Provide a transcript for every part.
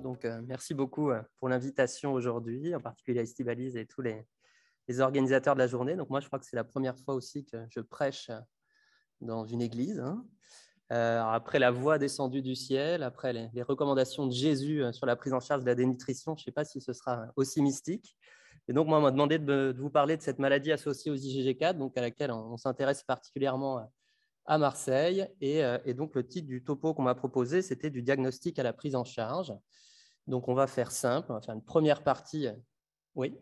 Donc, merci beaucoup pour l'invitation aujourd'hui, en particulier à Estivaliz et tous les organisateurs de la journée. Donc, moi, je crois que c'est la première fois aussi que je prêche dans une église. Après la voix descendue du ciel, après les recommandations de Jésus sur la prise en charge de la dénutrition, je ne sais pas si ce sera aussi mystique. Et donc, moi, on m'a demandé de vous parler de cette maladie associée aux IgG4, donc à laquelle on s'intéresse particulièrement à Marseille. Et donc, le titre du topo qu'on m'a proposé, c'était du diagnostic à la prise en charge. Donc, on va faire simple. On va faire une première partie. Oui.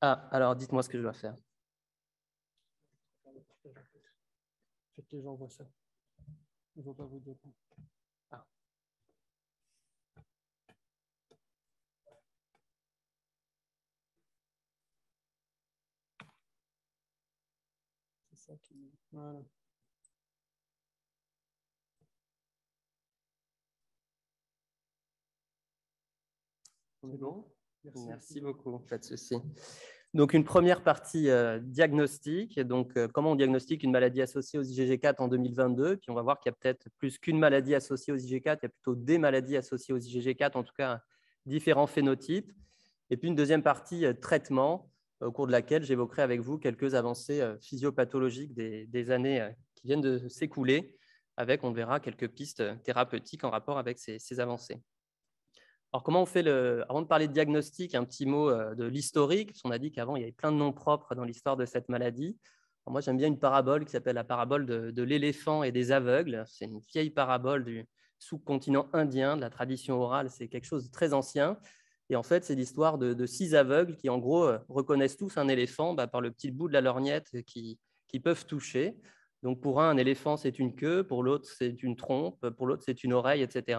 Ah, alors dites-moi ce que je dois faire. Faites que les gens voient ça. Ils ne vont pas vous dire. Ah. C'est ça qui. Voilà. C'est bon? Merci beaucoup, pas de souci. Donc, une première partie diagnostic. Donc, comment on diagnostique une maladie associée aux IgG4 en 2022? Puis, on va voir qu'il y a peut-être plus qu'une maladie associée aux IgG4. Il y a plutôt des maladies associées aux IgG4, en tout cas différents phénotypes. Et puis, une deuxième partie traitement, au cours de laquelle j'évoquerai avec vous quelques avancées physiopathologiques des années qui viennent de s'écouler, avec, on verra, quelques pistes thérapeutiques en rapport avec ces avancées. Alors, comment on fait avant de parler de diagnostic, un petit mot de l'historique. On a dit qu'avant, il y avait plein de noms propres dans l'histoire de cette maladie. Alors, moi, j'aime bien une parabole qui s'appelle la parabole de l'éléphant et des aveugles. C'est une vieille parabole du sous-continent indien, de la tradition orale. C'est quelque chose de très ancien. Et en fait, c'est l'histoire de 6 aveugles qui, en gros, reconnaissent tous un éléphant par le petit bout de la lorgnette qu'ils peuvent toucher. Donc, pour un éléphant, c'est une queue. Pour l'autre, c'est une trompe. Pour l'autre, c'est une oreille, etc.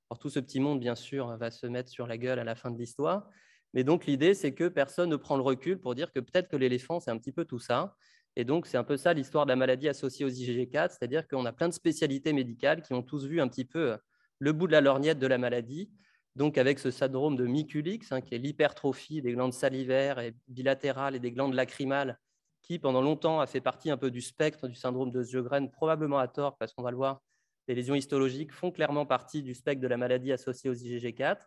Alors, tout ce petit monde, bien sûr, va se mettre sur la gueule à la fin de l'histoire. Mais donc, l'idée, c'est que personne ne prend le recul pour dire que peut-être que l'éléphant, c'est un petit peu tout ça. Et donc, c'est un peu ça l'histoire de la maladie associée aux IgG4, c'est-à-dire qu'on a plein de spécialités médicales qui ont tous vu un petit peu le bout de la lorgnette de la maladie. Donc, avec ce syndrome de Miculix, qui est l'hypertrophie des glandes salivaires et bilatérales et des glandes lacrymales, qui, pendant longtemps, a fait partie un peu du spectre du syndrome de Sjögren, probablement à tort, parce qu'on va le voir, les lésions histologiques font clairement partie du spectre de la maladie associée aux IgG4.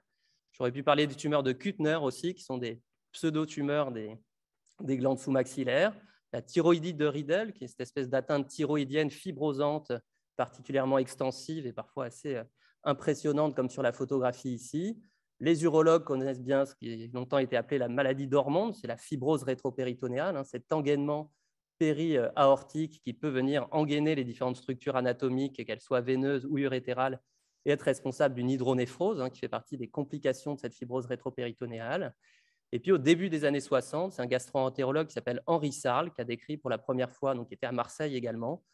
J'aurais pu parler des tumeurs de Kuttner aussi, qui sont des pseudo-tumeurs des glandes sous-maxillaires. La thyroïdite de Riedel, qui est cette espèce d'atteinte thyroïdienne fibrosante, particulièrement extensive et parfois assez impressionnante, comme sur la photographie ici. Les urologues connaissent bien ce qui a longtemps été appelé la maladie d'Ormond, c'est la fibrose rétropéritonéale, cet engainement péri-aortique qui peut venir engainer les différentes structures anatomiques, qu'elles soient veineuses ou urétérales, et être responsable d'une hydronéphrose, qui fait partie des complications de cette fibrose rétropéritonéale. Et puis, au début des années 60, c'est un gastro-entérologue qui s'appelle Henri Sarl qui a décrit pour la première fois, donc qui était à Marseille également,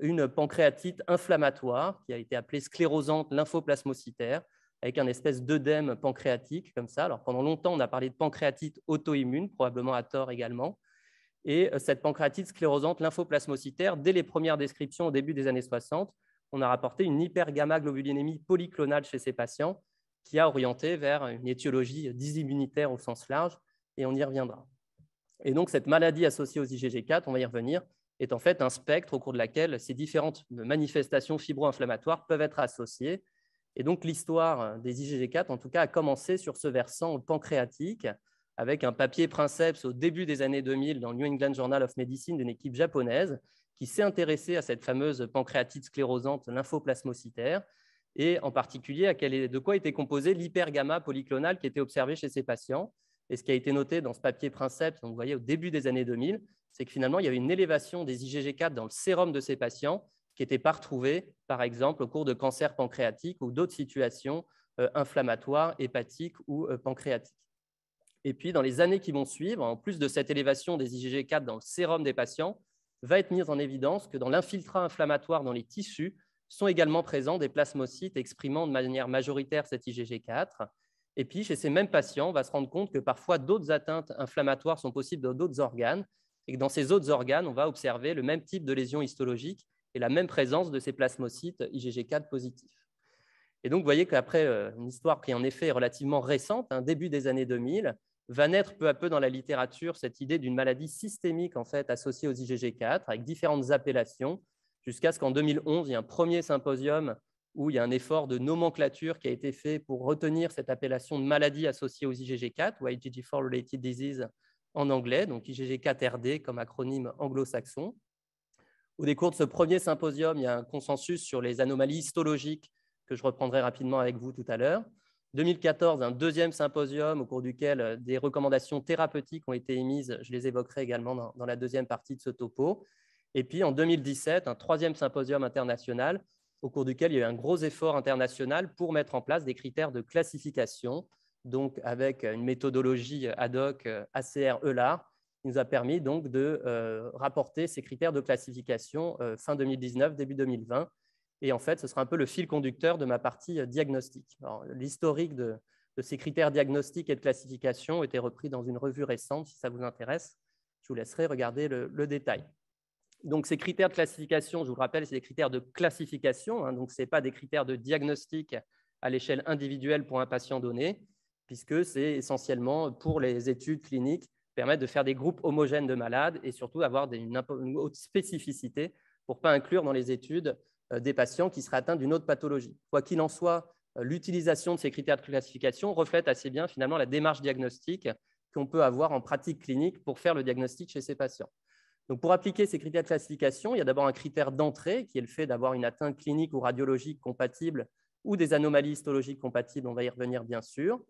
une pancréatite inflammatoire qui a été appelée sclérosante lymphoplasmocytaire, avec un espèce d'œdème pancréatique comme ça. Alors, pendant longtemps, on a parlé de pancréatite auto-immune, probablement à tort également. Et cette pancréatite sclérosante lymphoplasmocytaire, dès les premières descriptions au début des années 60, on a rapporté une hypergamma-globulinémie polyclonale chez ces patients qui a orienté vers une étiologie dysimmunitaire au sens large, et on y reviendra. Et donc, cette maladie associée aux IgG4, on va y revenir, est en fait un spectre au cours de laquelle ces différentes manifestations fibro-inflammatoires peuvent être associées. Et donc, l'histoire des IgG4, en tout cas, a commencé sur ce versant pancréatique, avec un papier princeps au début des années 2000 dans le New England Journal of Medicine d'une équipe japonaise qui s'est intéressée à cette fameuse pancréatite sclérosante lymphoplasmocytaire et en particulier de quoi était composée l'hypergamma polyclonale qui était observée chez ces patients. Et ce qui a été noté dans ce papier princeps, donc vous voyez au début des années 2000, c'est que finalement, il y avait une élévation des IgG4 dans le sérum de ces patients qui n'était pas retrouvée, par exemple, au cours de cancer pancréatique ou d'autres situations inflammatoires, hépatiques ou pancréatiques. Et puis, dans les années qui vont suivre, en plus de cette élévation des IgG4 dans le sérum des patients, va être mise en évidence que dans l'infiltrat inflammatoire dans les tissus sont également présents des plasmocytes exprimant de manière majoritaire cet IgG4. Et puis, chez ces mêmes patients, on va se rendre compte que parfois d'autres atteintes inflammatoires sont possibles dans d'autres organes et que dans ces autres organes, on va observer le même type de lésions histologiques et la même présence de ces plasmocytes IgG4 positifs. Et donc, vous voyez qu'après une histoire qui en effet est relativement récente, début des années 2000, va naître peu à peu dans la littérature cette idée d'une maladie systémique en fait, associée aux IgG4 avec différentes appellations, jusqu'à ce qu'en 2011, il y ait un premier symposium où il y a un effort de nomenclature qui a été fait pour retenir cette appellation de maladie associée aux IgG4, ou IgG4 Related Disease en anglais, donc IgG4-RD comme acronyme anglo-saxon. Au décours de ce premier symposium, il y a un consensus sur les anomalies histologiques que je reprendrai rapidement avec vous tout à l'heure. 2014, un deuxième symposium au cours duquel des recommandations thérapeutiques ont été émises. Je les évoquerai également dans la deuxième partie de ce topo. Et puis en 2017, un troisième symposium international au cours duquel il y a eu un gros effort international pour mettre en place des critères de classification, donc avec une méthodologie ad hoc ACR-ELAR, qui nous a permis donc de rapporter ces critères de classification fin 2019, début 2020. Et en fait, ce sera un peu le fil conducteur de ma partie diagnostic. L'historique de ces critères diagnostiques et de classification a été repris dans une revue récente. Si ça vous intéresse, je vous laisserai regarder le détail. Donc, ces critères de classification, je vous le rappelle, c'est des critères de classification. Donc, ce n'est pas des critères de diagnostic à l'échelle individuelle pour un patient donné, puisque c'est essentiellement pour les études cliniques permettre de faire des groupes homogènes de malades et surtout avoir une haute spécificité pour ne pas inclure dans les études des patients qui seraient atteints d'une autre pathologie. Quoi qu'il en soit, l'utilisation de ces critères de classification reflète assez bien finalement la démarche diagnostique qu'on peut avoir en pratique clinique pour faire le diagnostic chez ces patients. Donc, pour appliquer ces critères de classification, il y a d'abord un critère d'entrée qui est le fait d'avoir une atteinte clinique ou radiologique compatible ou des anomalies histologiques compatibles, on va y revenir bien sûr.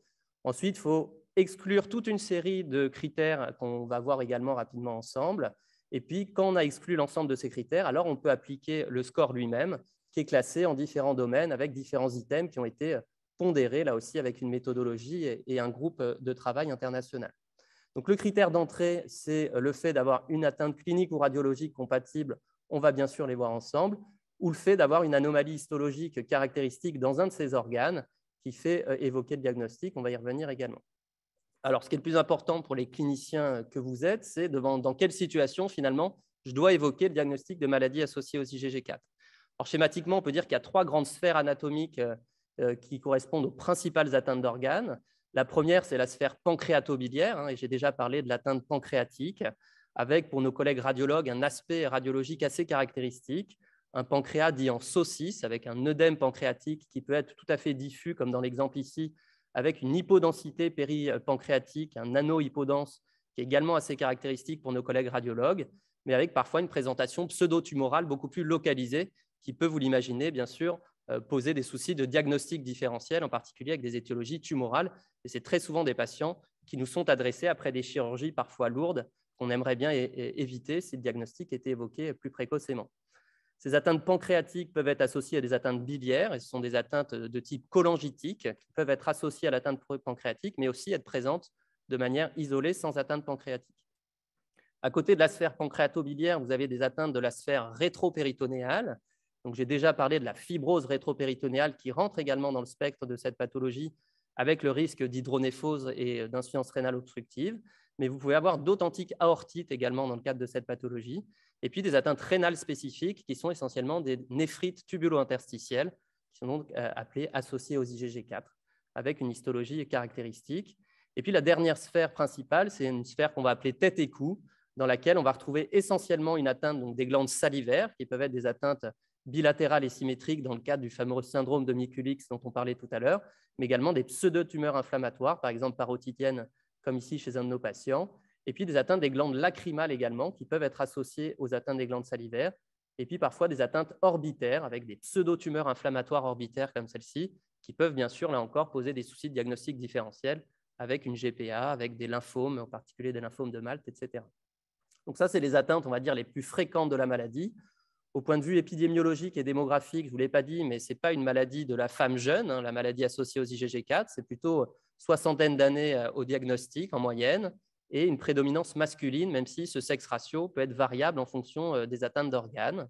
Ensuite, il faut exclure toute une série de critères qu'on va voir également rapidement ensemble. Et puis, quand on a exclu l'ensemble de ces critères, alors on peut appliquer le score lui-même, qui est classé en différents domaines avec différents items qui ont été pondérés, là aussi, avec une méthodologie et un groupe de travail international. Donc, le critère d'entrée, c'est le fait d'avoir une atteinte clinique ou radiologique compatible, on va bien sûr les voir ensemble, ou le fait d'avoir une anomalie histologique caractéristique dans un de ces organes qui fait évoquer le diagnostic, on va y revenir également. Alors, ce qui est le plus important pour les cliniciens que vous êtes, c'est dans quelle situation, finalement, je dois évoquer le diagnostic de maladie associée aux IgG4. Alors, schématiquement, on peut dire qu'il y a trois grandes sphères anatomiques qui correspondent aux principales atteintes d'organes. La première, c'est la sphère pancréatobiliaire, et j'ai déjà parlé de l'atteinte pancréatique, avec, pour nos collègues radiologues, un aspect radiologique assez caractéristique, un pancréas dit en saucisse, avec un œdème pancréatique qui peut être tout à fait diffus, comme dans l'exemple ici, avec une hypodensité péripancréatique, un nano-hypodense, qui est également assez caractéristique pour nos collègues radiologues, mais avec parfois une présentation pseudo-tumorale beaucoup plus localisée, qui peut, vous l'imaginer, bien sûr, poser des soucis de diagnostic différentiel, en particulier avec des étiologies tumorales. Et c'est très souvent des patients qui nous sont adressés après des chirurgies parfois lourdes qu'on aimerait bien éviter si le diagnostic était évoqué plus précocement. Ces atteintes pancréatiques peuvent être associées à des atteintes biliaires, et ce sont des atteintes de type cholangitique qui peuvent être associées à l'atteinte pancréatique, mais aussi être présentes de manière isolée sans atteinte pancréatique. À côté de la sphère pancréatobiliaire, vous avez des atteintes de la sphère rétropéritonéale. Donc, j'ai déjà parlé de la fibrose rétropéritonéale qui rentre également dans le spectre de cette pathologie avec le risque d'hydronéphose et d'insuffisance rénale obstructive. Mais vous pouvez avoir d'authentiques aortites également dans le cadre de cette pathologie. Et puis des atteintes rénales spécifiques qui sont essentiellement des néphrites tubulo-interstitielles, qui sont donc appelées associées aux IgG4, avec une histologie caractéristique. Et puis la dernière sphère principale, c'est une sphère qu'on va appeler tête et cou, dans laquelle on va retrouver essentiellement une atteinte donc, des glandes salivaires, qui peuvent être des atteintes bilatérales et symétriques dans le cadre du fameux syndrome de Mikulicz dont on parlait tout à l'heure, mais également des pseudo-tumeurs inflammatoires, par exemple parotitiennes, comme ici chez un de nos patients, et puis des atteintes des glandes lacrymales également, qui peuvent être associées aux atteintes des glandes salivaires, et puis parfois des atteintes orbitaires, avec des pseudo-tumeurs inflammatoires orbitaires comme celle-ci, qui peuvent bien sûr, là encore, poser des soucis de diagnostic différentiel, avec une GPA, avec des lymphomes, en particulier des lymphomes de Malte, etc. Donc ça, c'est les atteintes, on va dire, les plus fréquentes de la maladie. Au point de vue épidémiologique et démographique, je ne vous l'ai pas dit, mais ce n'est pas une maladie de la femme jeune, la maladie associée aux IgG4, c'est plutôt soixantaine d'années au diagnostic en moyenne et une prédominance masculine, même si ce sexe ratio peut être variable en fonction des atteintes d'organes.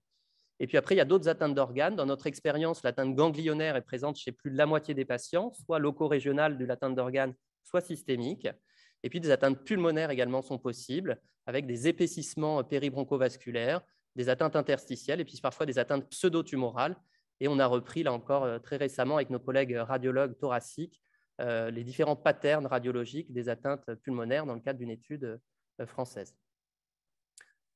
Et puis après, il y a d'autres atteintes d'organes. Dans notre expérience, l'atteinte ganglionnaire est présente chez plus de la moitié des patients, soit loco-régionale de l'atteinte d'organes, soit systémique. Et puis des atteintes pulmonaires également sont possibles, avec des épaississements péribroncovasculaires, des atteintes interstitielles et puis parfois des atteintes pseudo-tumorales. Et on a repris, là encore, très récemment avec nos collègues radiologues thoraciques, les différents patterns radiologiques des atteintes pulmonaires dans le cadre d'une étude française.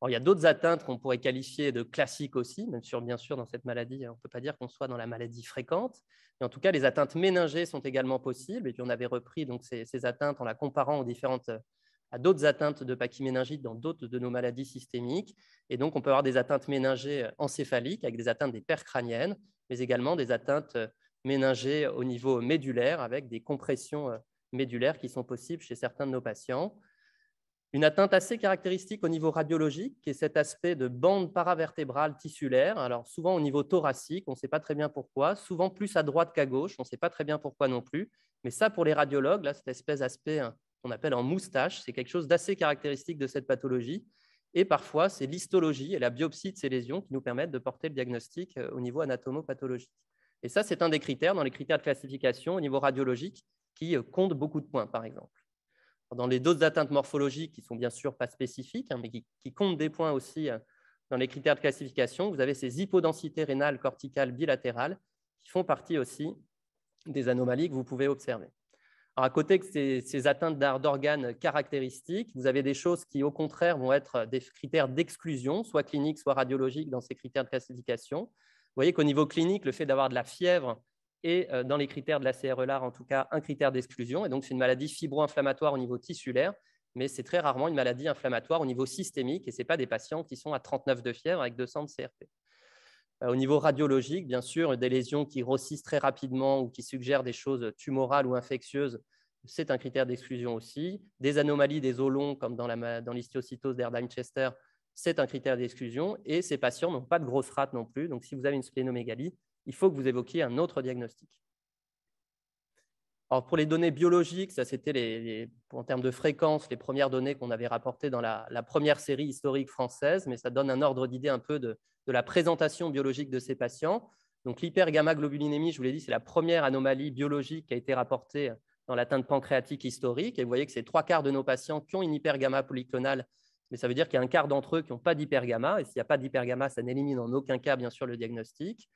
Alors, il y a d'autres atteintes qu'on pourrait qualifier de classiques aussi, même si bien sûr dans cette maladie, on ne peut pas dire qu'on soit dans la maladie fréquente. Mais en tout cas, les atteintes méningées sont également possibles. Et puis, on avait repris donc, ces atteintes en la comparant à d'autres atteintes de pachyméningite dans d'autres de nos maladies systémiques. Et donc, on peut avoir des atteintes méningées encéphaliques avec des atteintes des paires crâniennes, mais également des atteintes méningées au niveau médulaire avec des compressions médulaires qui sont possibles chez certains de nos patients. Une atteinte assez caractéristique au niveau radiologique, qui est cet aspect de bande paravertébrale tissulaire. Alors souvent au niveau thoracique, on ne sait pas très bien pourquoi, souvent plus à droite qu'à gauche, on ne sait pas très bien pourquoi non plus. Mais ça, pour les radiologues, là, cette espèce d'aspect qu'on appelle en moustache, c'est quelque chose d'assez caractéristique de cette pathologie. Et parfois, c'est l'histologie et la biopsie de ces lésions qui nous permettent de porter le diagnostic au niveau anatomopathologique. Et ça, c'est un des critères dans les critères de classification au niveau radiologique qui compte beaucoup de points, par exemple. Dans les d'autres atteintes morphologiques qui ne sont bien sûr pas spécifiques, mais qui comptent des points aussi dans les critères de classification, vous avez ces hypodensités rénales corticales bilatérales qui font partie aussi des anomalies que vous pouvez observer. Alors, à côté de ces atteintes d'organes caractéristiques, vous avez des choses qui, au contraire, vont être des critères d'exclusion, soit cliniques, soit radiologiques, dans ces critères de classification. Vous voyez qu'au niveau clinique, le fait d'avoir de la fièvre et dans les critères de la CRE-LAR, en tout cas, un critère d'exclusion. Et donc, c'est une maladie fibro-inflammatoire au niveau tissulaire, mais c'est très rarement une maladie inflammatoire au niveau systémique, et ce n'est pas des patients qui sont à 39 de fièvre avec 200 de CRP. Au niveau radiologique, bien sûr, des lésions qui grossissent très rapidement ou qui suggèrent des choses tumorales ou infectieuses, c'est un critère d'exclusion aussi. Des anomalies des os longs, comme dans l'histiocytose d'Erdheim-Chester, c'est un critère d'exclusion. Et ces patients n'ont pas de grosse rate non plus. Donc, si vous avez une splénomégalie, il faut que vous évoquiez un autre diagnostic. Alors, pour les données biologiques, ça c'était en termes de fréquence, les premières données qu'on avait rapportées dans la première série historique française, mais ça donne un ordre d'idée un peu de la présentation biologique de ces patients. Donc, l'hypergamma-globulinémie, je vous l'ai dit, c'est la première anomalie biologique qui a été rapportée dans l'atteinte pancréatique historique. Et vous voyez que c'est 3/4 de nos patients qui ont une hypergamma polyclonale, mais ça veut dire qu'il y a un quart d'entre eux qui n'ont pas d'hypergamma. Et s'il n'y a pas d'hypergamma, ça n'élimine en aucun cas, bien sûr, le diagnostic.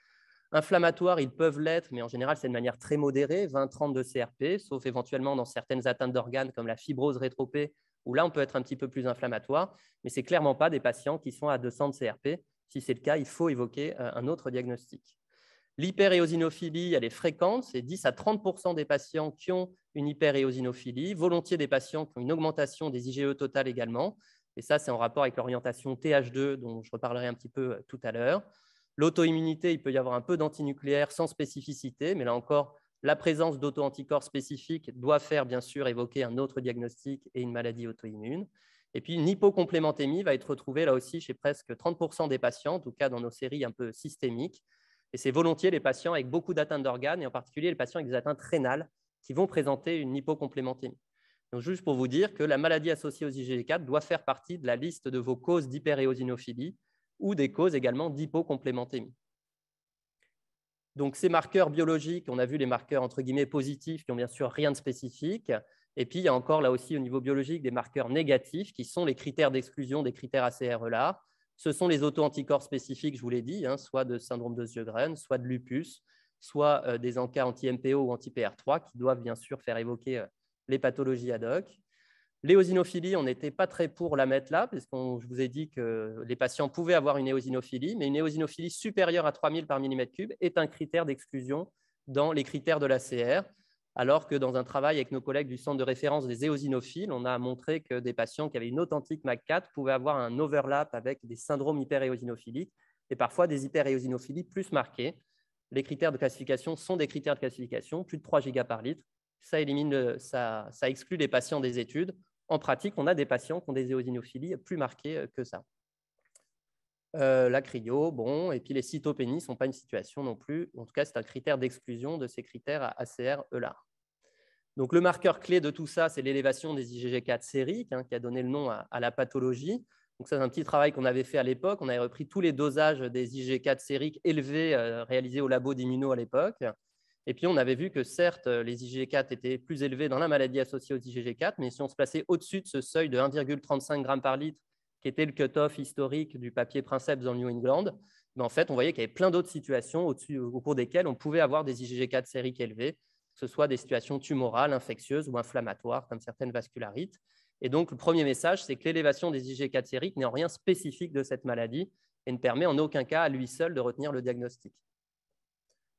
Inflammatoires, ils peuvent l'être, mais en général, c'est de manière très modérée, 20-30 de CRP, sauf éventuellement dans certaines atteintes d'organes comme la fibrose rétropée, où là, on peut être un petit peu plus inflammatoire, mais ce n'est clairement pas des patients qui sont à 200 de CRP. Si c'est le cas, il faut évoquer un autre diagnostic. L'hyperéosinophilie, elle est fréquente, c'est 10 à 30% des patients qui ont une hyperéosinophilie, volontiers des patients qui ont une augmentation des IgE totales également, et ça, c'est en rapport avec l'orientation TH2, dont je reparlerai un petit peu tout à l'heure. L'auto-immunité, il peut y avoir un peu d'antinucléaire sans spécificité, mais là encore, la présence d'auto-anticorps spécifiques doit faire bien sûr évoquer un autre diagnostic et une maladie auto-immune. Et puis, une hypocomplémentémie va être retrouvée là aussi chez presque 30% des patients, en tout cas dans nos séries un peu systémiques. Et c'est volontiers les patients avec beaucoup d'atteintes d'organes, et en particulier les patients avec des atteintes rénales, qui vont présenter une hypocomplémentémie. Donc, juste pour vous dire que la maladie associée aux IgG4 doit faire partie de la liste de vos causes d'hyperéosinophilie ou des causes également d'hypocomplémentémie. Donc, ces marqueurs biologiques, on a vu les marqueurs entre guillemets positifs qui n'ont bien sûr rien de spécifique. Et puis, il y a encore là aussi au niveau biologique des marqueurs négatifs qui sont les critères d'exclusion des critères ACR-ELAR. Ce sont les auto-anticorps spécifiques, je vous l'ai dit, soit de syndrome de Sjögren, soit de lupus, soit des encas anti-MPO ou anti-PR3 qui doivent bien sûr faire évoquer les pathologies ad hoc. L'éosinophilie, on n'était pas très pour la mettre là, parce que je vous ai dit que les patients pouvaient avoir une éosinophilie, mais une éosinophilie supérieure à 3000 par millimètre cube est un critère d'exclusion dans les critères de l'ACR, alors que dans un travail avec nos collègues du centre de référence des éosinophiles, on a montré que des patients qui avaient une authentique MAC4 pouvaient avoir un overlap avec des syndromes hyperéosinophiliques et parfois des hyperéosinophilies plus marquées. Les critères de classification sont des critères de classification, plus de 3 giga par litre. Ça exclut les patients des études. En pratique, on a des patients qui ont des éosinophilies plus marquées que ça. La cryo, bon, et puis les cytopénies ne sont pas une situation non plus. En tout cas, c'est un critère d'exclusion de ces critères ACR-ELAR. Donc, le marqueur clé de tout ça, c'est l'élévation des IgG4 sériques, qui a donné le nom à la pathologie. Donc, c'est un petit travail qu'on avait fait à l'époque. On avait repris tous les dosages des IgG4 sériques élevés réalisés au labo d'immuno à l'époque. Et puis, on avait vu que certes, les IgG4 étaient plus élevés dans la maladie associée aux IgG4, mais si on se plaçait au-dessus de ce seuil de 1,35 g par litre, qui était le cut-off historique du papier Princeps dans le New England, en fait, on voyait qu'il y avait plein d'autres situations au cours desquelles on pouvait avoir des IgG4 sériques élevés, que ce soit des situations tumorales, infectieuses ou inflammatoires, comme certaines vascularites. Et donc, le premier message, c'est que l'élévation des IgG4 sériques n'est en rien spécifique de cette maladie et ne permet en aucun cas à lui seul de retenir le diagnostic.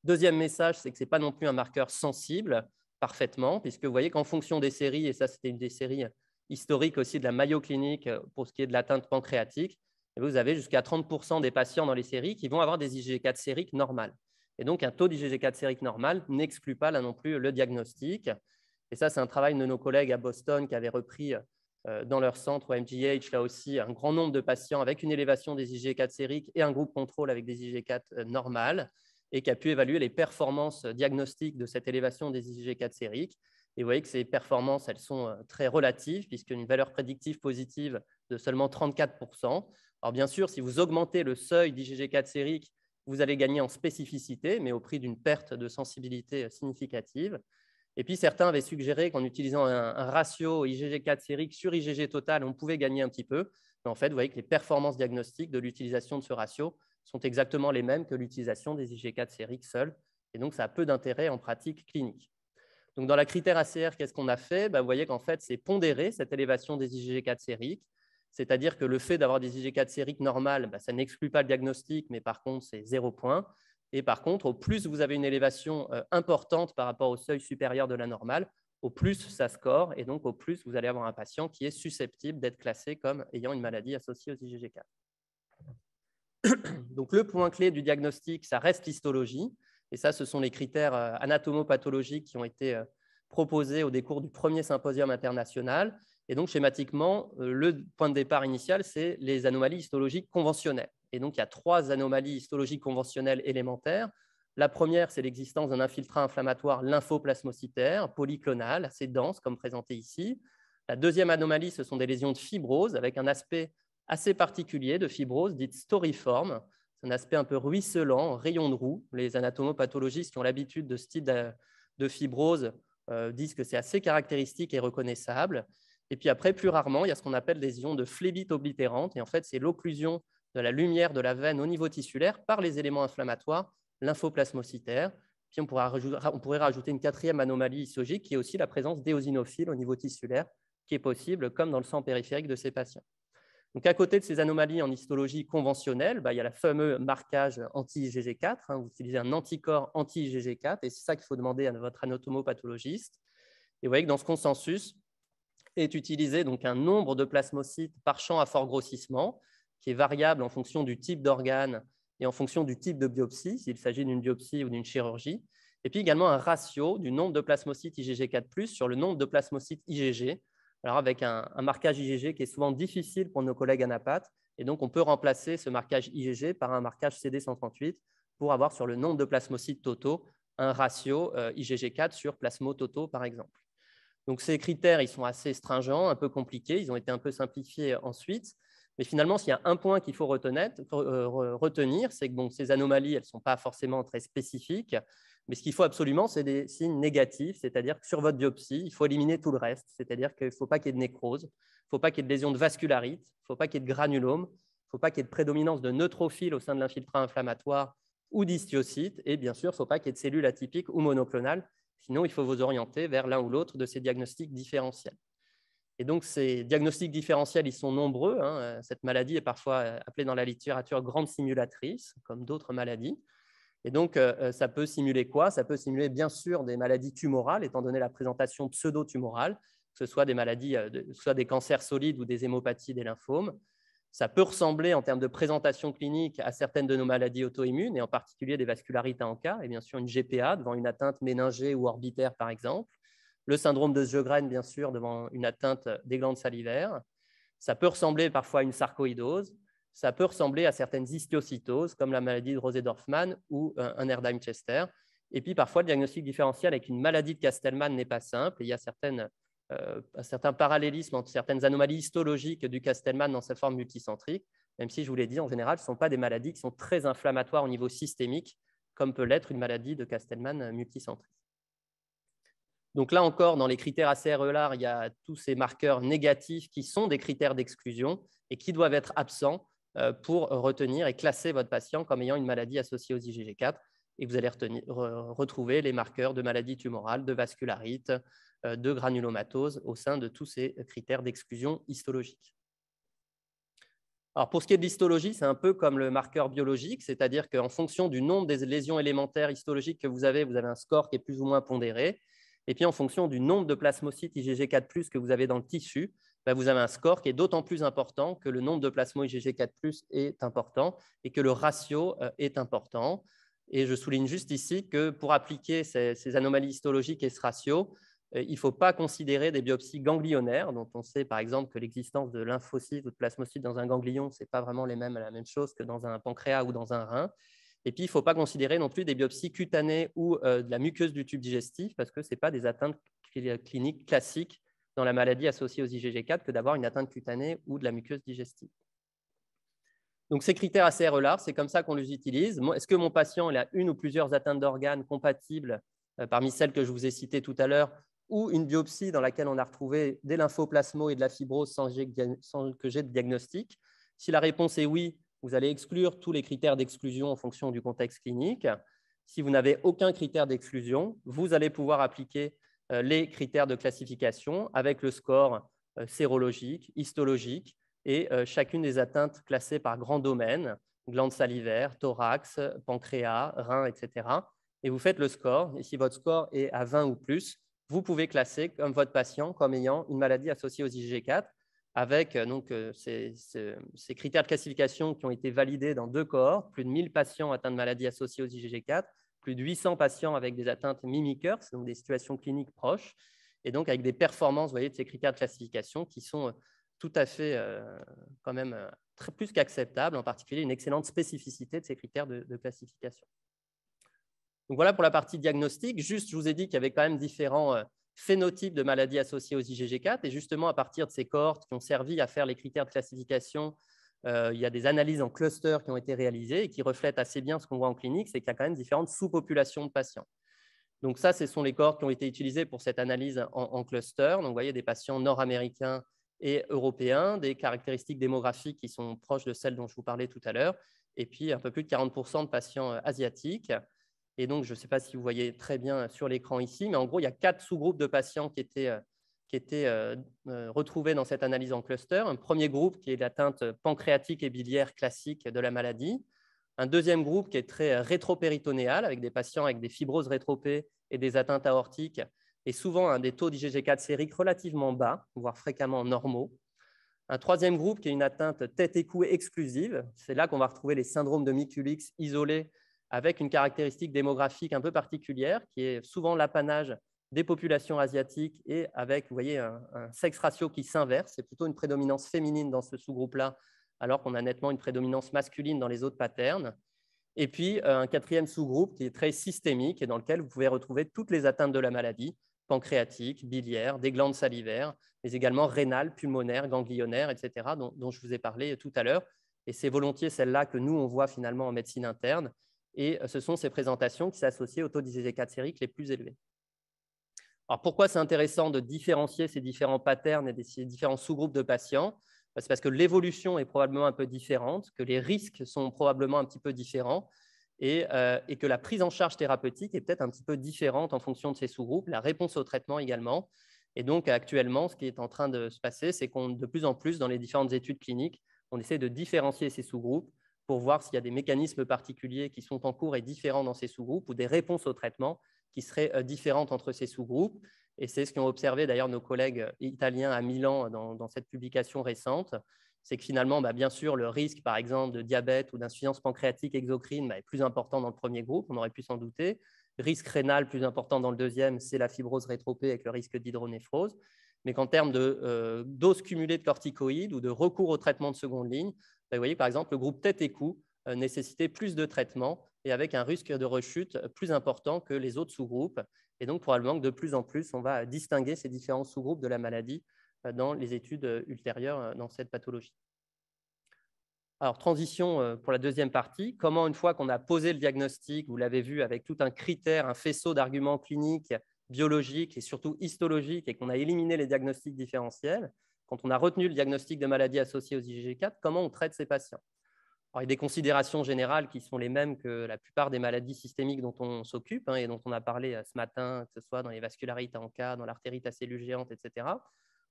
Deuxième message, c'est que ce n'est pas non plus un marqueur sensible parfaitement, puisque vous voyez qu'en fonction des séries, et ça c'était une des séries historiques aussi de la Mayo Clinic pour ce qui est de l'atteinte pancréatique, vous avez jusqu'à 30% des patients dans les séries qui vont avoir des IgG4 sériques normales. Et donc, un taux d'IgG4 sérique normal n'exclut pas là non plus le diagnostic. Et ça, c'est un travail de nos collègues à Boston qui avaient repris dans leur centre au MGH, là aussi, un grand nombre de patients avec une élévation des IgG4 sériques et un groupe contrôle avec des IgG4 normales, et qui a pu évaluer les performances diagnostiques de cette élévation des IgG4 sériques. Et vous voyez que ces performances, elles sont très relatives, puisqu'une valeur prédictive positive de seulement 34%. Alors bien sûr, si vous augmentez le seuil d'IgG4 sérique, vous allez gagner en spécificité, mais au prix d'une perte de sensibilité significative. Et puis certains avaient suggéré qu'en utilisant un ratio IgG4 sérique sur IgG total, on pouvait gagner un petit peu. Mais en fait, vous voyez que les performances diagnostiques de l'utilisation de ce ratio sont exactement les mêmes que l'utilisation des IgG4 sériques seuls. Et donc, ça a peu d'intérêt en pratique clinique. Donc, dans la critère ACR, qu'est-ce qu'on a fait? Vous voyez qu'en fait, c'est pondéré cette élévation des IgG4 sériques. C'est-à-dire que le fait d'avoir des IgG4 sériques normales, ça n'exclut pas le diagnostic, mais par contre, c'est 0 point. Et par contre, au plus vous avez une élévation importante par rapport au seuil supérieur de la normale, au plus ça score, et donc au plus vous allez avoir un patient qui est susceptible d'être classé comme ayant une maladie associée aux IgG4. Donc, le point clé du diagnostic, ça reste l'histologie. Et ça, ce sont les critères anatomopathologiques qui ont été proposés au décours du premier symposium international. Et donc, schématiquement, le point de départ initial, c'est les anomalies histologiques conventionnelles. Et donc, il y a 3 anomalies histologiques conventionnelles élémentaires. La première, c'est l'existence d'un infiltrat inflammatoire lymphoplasmocytaire polyclonal, assez dense, comme présenté ici. La deuxième anomalie, ce sont des lésions de fibrose, avec un aspect assez particulier de fibrose, dite storiforme. C'est un aspect un peu ruisselant, rayon de roue. Les anatomopathologistes qui ont l'habitude de ce type de fibrose disent que c'est assez caractéristique et reconnaissable. Et puis après, plus rarement, il y a ce qu'on appelle des lésions de phlébite oblitérantes. Et en fait, c'est l'occlusion de la lumière de la veine au niveau tissulaire par les éléments inflammatoires lymphoplasmocytaires. Puis on pourrait rajouter une 4e anomalie histologique qui est aussi la présence d'éosinophiles au niveau tissulaire, qui est possible comme dans le sang périphérique de ces patients. Donc, à côté de ces anomalies en histologie conventionnelle, il y a le fameux marquage anti-IgG4. Vous utilisez un anticorps anti-IgG4 et c'est ça qu'il faut demander à votre anatomopathologiste. Et vous voyez que dans ce consensus est utilisé donc un nombre de plasmocytes par champ à fort grossissement qui est variable en fonction du type d'organe et en fonction du type de biopsie, s'il s'agit d'une biopsie ou d'une chirurgie. Et puis également un ratio du nombre de plasmocytes IgG4+, sur le nombre de plasmocytes IgG. Alors avec un marquage IgG qui est souvent difficile pour nos collègues anapathes, et donc on peut remplacer ce marquage IgG par un marquage CD138 pour avoir sur le nombre de plasmocytes totaux un ratio IgG4 sur plasmo totaux par exemple. Donc ces critères, ils sont assez stringents, un peu compliqués, ils ont été un peu simplifiés ensuite, mais finalement s'il y a un point qu'il faut retenir, c'est que ces anomalies, elles ne sont pas forcément très spécifiques. Mais ce qu'il faut absolument, c'est des signes négatifs, c'est-à-dire que sur votre biopsie, il faut éliminer tout le reste, c'est-à-dire qu'il ne faut pas qu'il y ait de nécrose, il ne faut pas qu'il y ait de lésion de vascularite, il ne faut pas qu'il y ait de granulome, il ne faut pas qu'il y ait de prédominance de neutrophiles au sein de l'infiltrat inflammatoire ou d'histiocytes, et bien sûr, il ne faut pas qu'il y ait de cellules atypiques ou monoclonales, sinon il faut vous orienter vers l'un ou l'autre de ces diagnostics différentiels. Et donc, ces diagnostics différentiels, ils sont nombreux. Cette maladie est parfois appelée dans la littérature grande simulatrice, comme d'autres maladies. Et donc, ça peut simuler quoi? Ça peut simuler bien sûr des maladies tumorales, étant donné la présentation pseudo-tumorale, que ce soit des maladies, soit des cancers solides ou des hémopathies, des lymphomes. Ça peut ressembler en termes de présentation clinique à certaines de nos maladies auto-immunes, et en particulier des vascularites en cas, et bien sûr une GPA devant une atteinte méningée ou orbitaire, par exemple. Le syndrome de Sjögren, bien sûr, devant une atteinte des glandes salivaires. Ça peut ressembler parfois à une sarcoïdose. Ça peut ressembler à certaines histiocytoses, comme la maladie de Rosé-Dorfman ou un Erdheim-Chester. Et puis, parfois, le diagnostic différentiel avec une maladie de Castleman n'est pas simple. Et il y a certains parallélismes entre certaines anomalies histologiques du Castleman dans sa forme multicentrique, même si, je vous l'ai dit, en général, ce ne sont pas des maladies qui sont très inflammatoires au niveau systémique, comme peut l'être une maladie de Castleman multicentrique. Donc là encore, dans les critères ACR-EULAR, il y a tous ces marqueurs négatifs qui sont des critères d'exclusion et qui doivent être absents pour retenir et classer votre patient comme ayant une maladie associée aux IgG4. Et vous allez retrouver les marqueurs de maladies tumorales, de vascularite, de granulomatose au sein de tous ces critères d'exclusion histologique. Alors, pour ce qui est de l'histologie, c'est un peu comme le marqueur biologique, c'est-à-dire qu'en fonction du nombre des lésions élémentaires histologiques que vous avez un score qui est plus ou moins pondéré. Et puis, en fonction du nombre de plasmocytes IgG4+, que vous avez dans le tissu, vous avez un score qui est d'autant plus important que le nombre de plasmo IgG4+ est important et que le ratio est important. Et je souligne juste ici que pour appliquer ces anomalies histologiques et ce ratio, il ne faut pas considérer des biopsies ganglionnaires, dont on sait par exemple que l'existence de lymphocytes ou de plasmocytes dans un ganglion, ce n'est pas vraiment la même chose que dans un pancréas ou dans un rein. Et puis, il ne faut pas considérer non plus des biopsies cutanées ou de la muqueuse du tube digestif, parce que ce n'est pas des atteintes cliniques classiques dans la maladie associée aux IgG4 que d'avoir une atteinte cutanée ou de la muqueuse digestive. Donc, ces critères assez larges, c'est comme ça qu'on les utilise. Est-ce que mon patient a une ou plusieurs atteintes d'organes compatibles parmi celles que je vous ai citées tout à l'heure, ou une biopsie dans laquelle on a retrouvé des lymphoplasmos et de la fibrose sans que j'ai de diagnostic? Si la réponse est oui, vous allez exclure tous les critères d'exclusion en fonction du contexte clinique. Si vous n'avez aucun critère d'exclusion, vous allez pouvoir appliquer les critères de classification avec le score sérologique, histologique et chacune des atteintes classées par grand domaine, glandes salivaires, thorax, pancréas, reins, etc. Et vous faites le score. Et si votre score est à 20 ou plus, vous pouvez classer comme votre patient comme ayant une maladie associée aux IgG4 avec ces critères de classification qui ont été validés dans 2 cohortes, plus de 1000 patients atteints de maladies associées aux IgG4, plus de 800 patients avec des atteintes mimiqueurs, donc des situations cliniques proches, et donc avec des performances, vous voyez, de ces critères de classification qui sont tout à fait quand même plus qu'acceptables, en particulier une excellente spécificité de ces critères de classification. Donc voilà pour la partie diagnostic. Juste, je vous ai dit qu'il y avait quand même différents phénotypes de maladies associées aux IgG4. Et justement, à partir de ces cohortes qui ont servi à faire les critères de classification, il y a des analyses en cluster qui ont été réalisées et qui reflètent assez bien ce qu'on voit en clinique, c'est qu'il y a quand même différentes sous-populations de patients. Donc ça, ce sont les cohortes qui ont été utilisées pour cette analyse en cluster. Donc vous voyez des patients nord-américains et européens, des caractéristiques démographiques qui sont proches de celles dont je vous parlais tout à l'heure, et puis un peu plus de 40% de patients asiatiques. Et donc, je ne sais pas si vous voyez très bien sur l'écran ici, mais en gros, il y a 4 sous-groupes de patients qui étaient retrouvés dans cette analyse en cluster. Un premier groupe qui est l'atteinte pancréatique et biliaire classique de la maladie. Un deuxième groupe qui est très rétropéritonéal, avec des patients avec des fibroses rétropées et des atteintes aortiques, et souvent des taux d'IgG4 sériques relativement bas, voire fréquemment normaux. Un troisième groupe qui est une atteinte tête et cou exclusive. C'est là qu'on va retrouver les syndromes de Miculix isolés avec une caractéristique démographique un peu particulière, qui est souvent l'apanage des populations asiatiques et avec, vous voyez, un sexe ratio qui s'inverse. C'est plutôt une prédominance féminine dans ce sous-groupe-là, alors qu'on a nettement une prédominance masculine dans les autres patterns. Et puis, un quatrième sous-groupe qui est très systémique et dans lequel vous pouvez retrouver toutes les atteintes de la maladie, pancréatique, biliaire, des glandes salivaires, mais également rénales, pulmonaires, ganglionnaires, etc., dont je vous ai parlé tout à l'heure. Et c'est volontiers celle-là que nous, on voit finalement en médecine interne. Et ce sont ces présentations qui s'associent aux taux d'IgG4 sériques les plus élevés. Alors, pourquoi c'est intéressant de différencier ces différents patterns et ces différents sous-groupes de patients? C'est parce que l'évolution est probablement un peu différente, que les risques sont probablement un petit peu différents et que la prise en charge thérapeutique est peut-être un petit peu différente en fonction de ces sous-groupes, la réponse au traitement également. Et donc, actuellement, ce qui est en train de se passer, c'est qu'on, de plus en plus, dans les différentes études cliniques, on essaie de différencier ces sous-groupes pour voir s'il y a des mécanismes particuliers qui sont en cours et différents dans ces sous-groupes ou des réponses au traitement qui seraient différentes entre ces sous-groupes. Et c'est ce qu'ont observé d'ailleurs nos collègues italiens à Milan dans cette publication récente. C'est que finalement, bien sûr, le risque, par exemple, de diabète ou d'insuffisance pancréatique exocrine est plus important dans le premier groupe, on aurait pu s'en douter. Risque rénal plus important dans le deuxième, c'est la fibrose rétropée avec le risque d'hydronéphrose. Mais qu'en termes de dose cumulée de corticoïdes ou de recours au traitement de seconde ligne, vous voyez, par exemple, le groupe tête et cou nécessitait plus de traitement et avec un risque de rechute plus important que les autres sous-groupes. Et donc, probablement que de plus en plus, on va distinguer ces différents sous-groupes de la maladie dans les études ultérieures dans cette pathologie. Alors, transition pour la deuxième partie. Comment, une fois qu'on a posé le diagnostic, vous l'avez vu avec tout un critère, un faisceau d'arguments cliniques, biologiques et surtout histologiques, et qu'on a éliminé les diagnostics différentiels, quand on a retenu le diagnostic de maladie associée aux IgG4, comment on traite ces patients? Alors, il y a des considérations générales qui sont les mêmes que la plupart des maladies systémiques dont on s'occupe et dont on a parlé ce matin, que ce soit dans les vascularites en cas, dans l'artérite à cellules géantes, etc.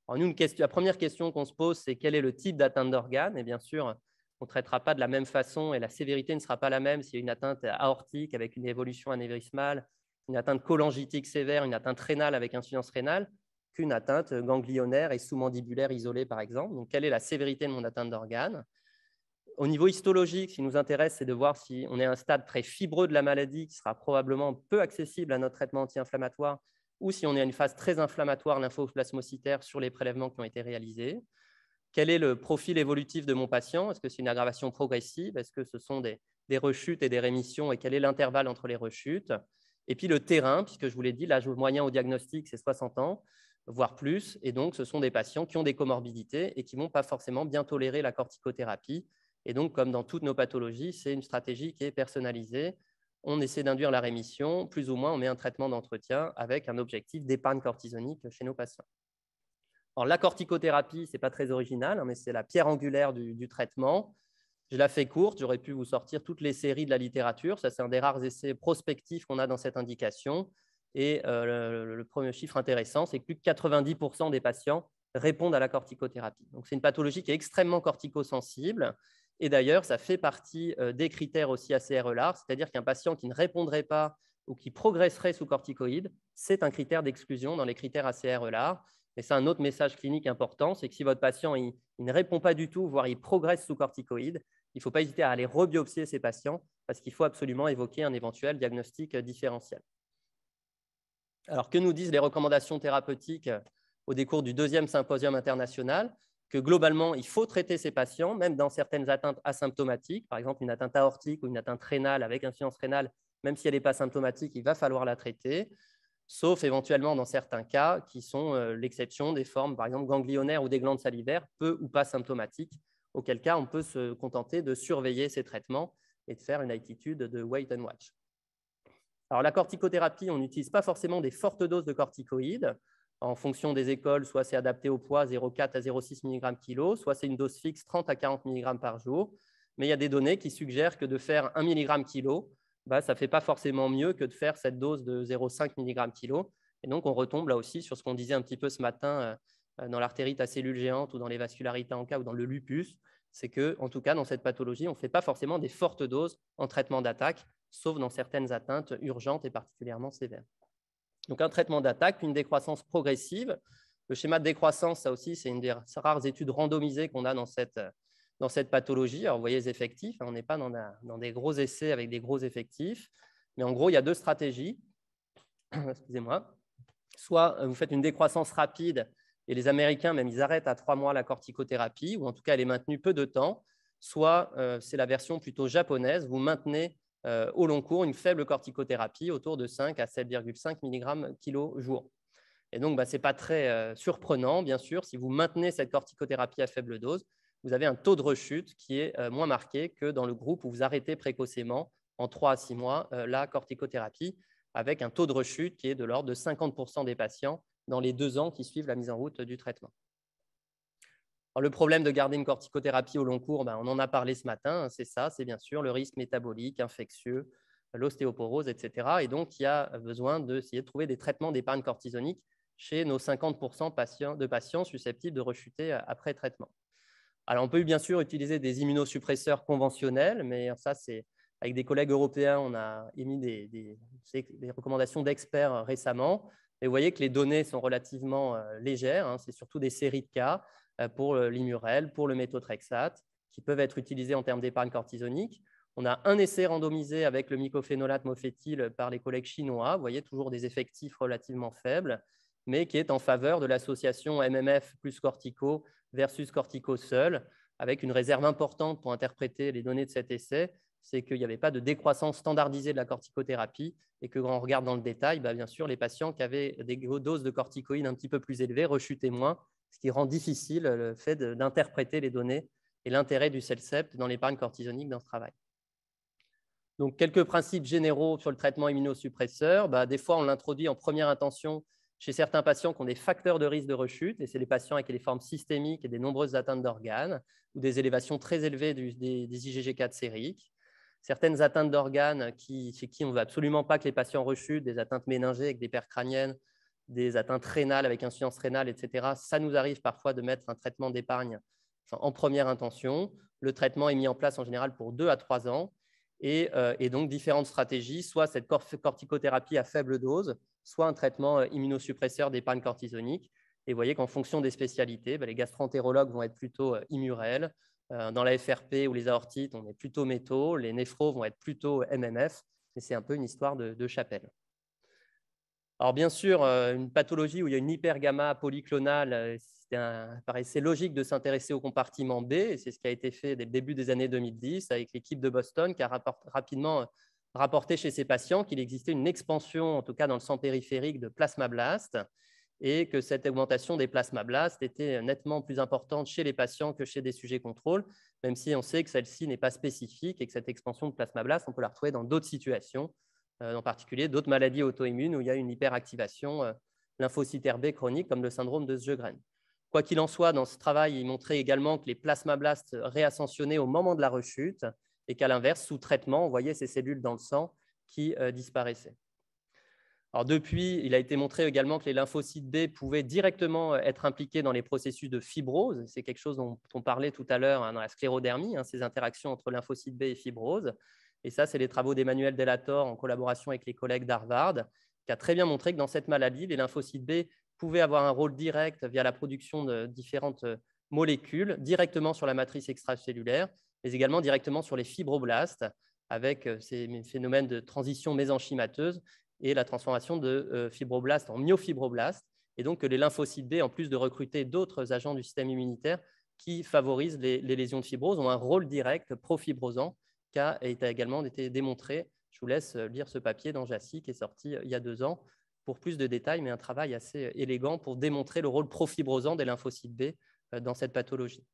Alors, nous, la première question qu'on se pose, c'est quel est le type d'atteinte d'organes? Et bien sûr, on ne traitera pas de la même façon et la sévérité ne sera pas la même s'il y a une atteinte aortique avec une évolution anévrismale, une atteinte cholangitique sévère, une atteinte rénale avec insuffisance rénale, qu'une atteinte ganglionnaire et sous-mandibulaire isolée, par exemple. Donc, quelle est la sévérité de mon atteinte d'organes? Au niveau histologique, ce qui nous intéresse, c'est de voir si on est à un stade très fibreux de la maladie qui sera probablement peu accessible à notre traitement anti-inflammatoire ou si on est à une phase très inflammatoire lymphoplasmocytaire sur les prélèvements qui ont été réalisés. Quel est le profil évolutif de mon patient? Est-ce que c'est une aggravation progressive? Est-ce que ce sont des rechutes et des rémissions? Et quel est l'intervalle entre les rechutes? Et puis le terrain, puisque je vous l'ai dit, l'âge moyen au diagnostic, c'est 60 ans, voire plus. Et donc, ce sont des patients qui ont des comorbidités et qui ne vont pas forcément bien tolérer la corticothérapie. Et donc, comme dans toutes nos pathologies, c'est une stratégie qui est personnalisée. On essaie d'induire la rémission, plus ou moins on met un traitement d'entretien avec un objectif d'épargne cortisonique chez nos patients. Alors, la corticothérapie, ce n'est pas très original, mais c'est la pierre angulaire du traitement. Je la fais courte, j'aurais pu vous sortir toutes les séries de la littérature. Ça, c'est un des rares essais prospectifs qu'on a dans cette indication. Et le premier chiffre intéressant, c'est que plus de 90% des patients répondent à la corticothérapie. Donc, c'est une pathologie qui est extrêmement corticosensible. Et d'ailleurs, ça fait partie des critères aussi ACR-ELAR, c'est-à-dire qu'un patient qui ne répondrait pas ou qui progresserait sous corticoïdes, c'est un critère d'exclusion dans les critères ACR-ELAR. Et c'est un autre message clinique important, c'est que si votre patient il ne répond pas du tout, voire il progresse sous corticoïdes, il ne faut pas hésiter à aller rebiopsier ces patients parce qu'il faut absolument évoquer un éventuel diagnostic différentiel. Alors, que nous disent les recommandations thérapeutiques au décours du 2e symposium international? Que globalement, il faut traiter ces patients, même dans certaines atteintes asymptomatiques, par exemple une atteinte aortique ou une atteinte rénale avec insuffisance rénale, même si elle n'est pas symptomatique, il va falloir la traiter, sauf éventuellement dans certains cas qui sont l'exception des formes, par exemple ganglionnaires ou des glandes salivaires, peu ou pas symptomatiques, auquel cas on peut se contenter de surveiller ces traitements et de faire une attitude de wait and watch. Alors, la corticothérapie, on n'utilise pas forcément des fortes doses de corticoïdes. En fonction des écoles, soit c'est adapté au poids 0,4 à 0,6 mg kg, soit c'est une dose fixe 30 à 40 mg par jour. Mais il y a des données qui suggèrent que de faire 1 mg kg, ça ne fait pas forcément mieux que de faire cette dose de 0,5 mg kg. Et donc, on retombe là aussi sur ce qu'on disait un petit peu ce matin dans l'artérite à cellules géantes ou dans les vascularites en cas ou dans le lupus. C'est que, en tout cas, dans cette pathologie, on ne fait pas forcément des fortes doses en traitement d'attaque, sauf dans certaines atteintes urgentes et particulièrement sévères. Donc, un traitement d'attaque, une décroissance progressive. Le schéma de décroissance, ça aussi, c'est une des rares études randomisées qu'on a dans cette pathologie. Alors, vous voyez les effectifs, on n'est pas dans des gros essais avec des gros effectifs, mais en gros, il y a deux stratégies. Excusez-moi. Soit vous faites une décroissance rapide, et les Américains, même, ils arrêtent à 3 mois la corticothérapie, ou en tout cas, elle est maintenue peu de temps. Soit c'est la version plutôt japonaise, vous maintenez au long cours une faible corticothérapie autour de 5 à 7,5 mg kg jour. Et donc, ce n'est pas très surprenant, bien sûr, si vous maintenez cette corticothérapie à faible dose, vous avez un taux de rechute qui est moins marqué que dans le groupe où vous arrêtez précocement en 3 à 6 mois la corticothérapie, avec un taux de rechute qui est de l'ordre de 50% des patients dans les 2 ans qui suivent la mise en route du traitement. Alors, le problème de garder une corticothérapie au long cours, on en a parlé ce matin, c'est ça, c'est bien sûr le risque métabolique, infectieux, l'ostéoporose, etc. Et donc, il y a besoin d'essayer de trouver des traitements d'épargne cortisonique chez nos 50% de patients susceptibles de rechuter après traitement. Alors, on peut bien sûr utiliser des immunosuppresseurs conventionnels, mais ça, c'est avec des collègues européens, on a émis des recommandations d'experts récemment. Et vous voyez que les données sont relativement légères, c'est surtout des séries de cas pour l'Immurel, pour le méthotrexate, qui peuvent être utilisés en termes d'épargne cortisonique. On a un essai randomisé avec le mycophénolate mofétyl par les collègues chinois. Vous voyez toujours des effectifs relativement faibles, mais qui est en faveur de l'association MMF plus cortico versus cortico seul, avec une réserve importante pour interpréter les données de cet essai, c'est qu'il n'y avait pas de décroissance standardisée de la corticothérapie et que quand on regarde dans le détail, bien sûr, les patients qui avaient des doses de corticoïdes un petit peu plus élevées rechutaient moins, ce qui rend difficile le fait d'interpréter les données et l'intérêt du CellCept dans l'épargne cortisonique dans ce travail. Donc, quelques principes généraux sur le traitement immunosuppresseur. Des fois, on l'introduit en première intention chez certains patients qui ont des facteurs de risque de rechute, et c'est les patients avec les formes systémiques et des nombreuses atteintes d'organes, ou des élévations très élevées des IgG4 sériques. Certaines atteintes d'organes chez qui on ne veut absolument pas que les patients rechutent, des atteintes méningées avec des pertes crâniennes, des atteintes rénales avec insuffisance rénale, etc. Ça nous arrive parfois de mettre un traitement d'épargne en première intention. Le traitement est mis en place en général pour 2 à 3 ans. Et donc, différentes stratégies, soit cette corticothérapie à faible dose, soit un traitement immunosuppresseur d'épargne cortisonique. Et vous voyez qu'en fonction des spécialités, les gastro-entérologues vont être plutôt Immurel. Dans la FRP ou les aortites, on est plutôt métaux. Les néphros vont être plutôt MMF. Mais c'est un peu une histoire de chapelle. Alors, bien sûr, une pathologie où il y a une hypergamma polyclonale, paraissait logique de s'intéresser au compartiment B. Et c'est ce qui a été fait dès le début des années 2010 avec l'équipe de Boston qui a rapidement rapporté chez ces patients qu'il existait une expansion, en tout cas dans le sang périphérique, de plasmablastes et que cette augmentation des plasmablastes était nettement plus importante chez les patients que chez des sujets contrôles, même si on sait que celle-ci n'est pas spécifique et que cette expansion de plasmablastes, on peut la retrouver dans d'autres situations, en particulier d'autres maladies auto-immunes où il y a une hyperactivation lymphocytaire B chronique comme le syndrome de Sjögren. Quoi qu'il en soit, dans ce travail, il montrait également que les plasmablastes réascensionnaient au moment de la rechute et qu'à l'inverse, sous traitement, on voyait ces cellules dans le sang qui disparaissaient. Alors depuis, il a été montré également que les lymphocytes B pouvaient directement être impliqués dans les processus de fibrose. C'est quelque chose dont on parlait tout à l'heure dans la sclérodermie, ces interactions entre lymphocytes B et fibrose. Et ça, c'est les travaux d'Emmanuel Delator en collaboration avec les collègues d'Harvard, qui a très bien montré que dans cette maladie, les lymphocytes B pouvaient avoir un rôle direct via la production de différentes molécules, directement sur la matrice extracellulaire, mais également directement sur les fibroblastes, avec ces phénomènes de transition mésenchymateuse et la transformation de fibroblastes en myofibroblastes, et donc que les lymphocytes B, en plus de recruter d'autres agents du système immunitaire qui favorisent les lésions de fibrose, ont un rôle direct profibrosant qui a également été démontré. Je vous laisse lire ce papier dans JACI qui est sorti il y a 2 ans pour plus de détails, mais un travail assez élégant pour démontrer le rôle profibrosant des lymphocytes B dans cette pathologie.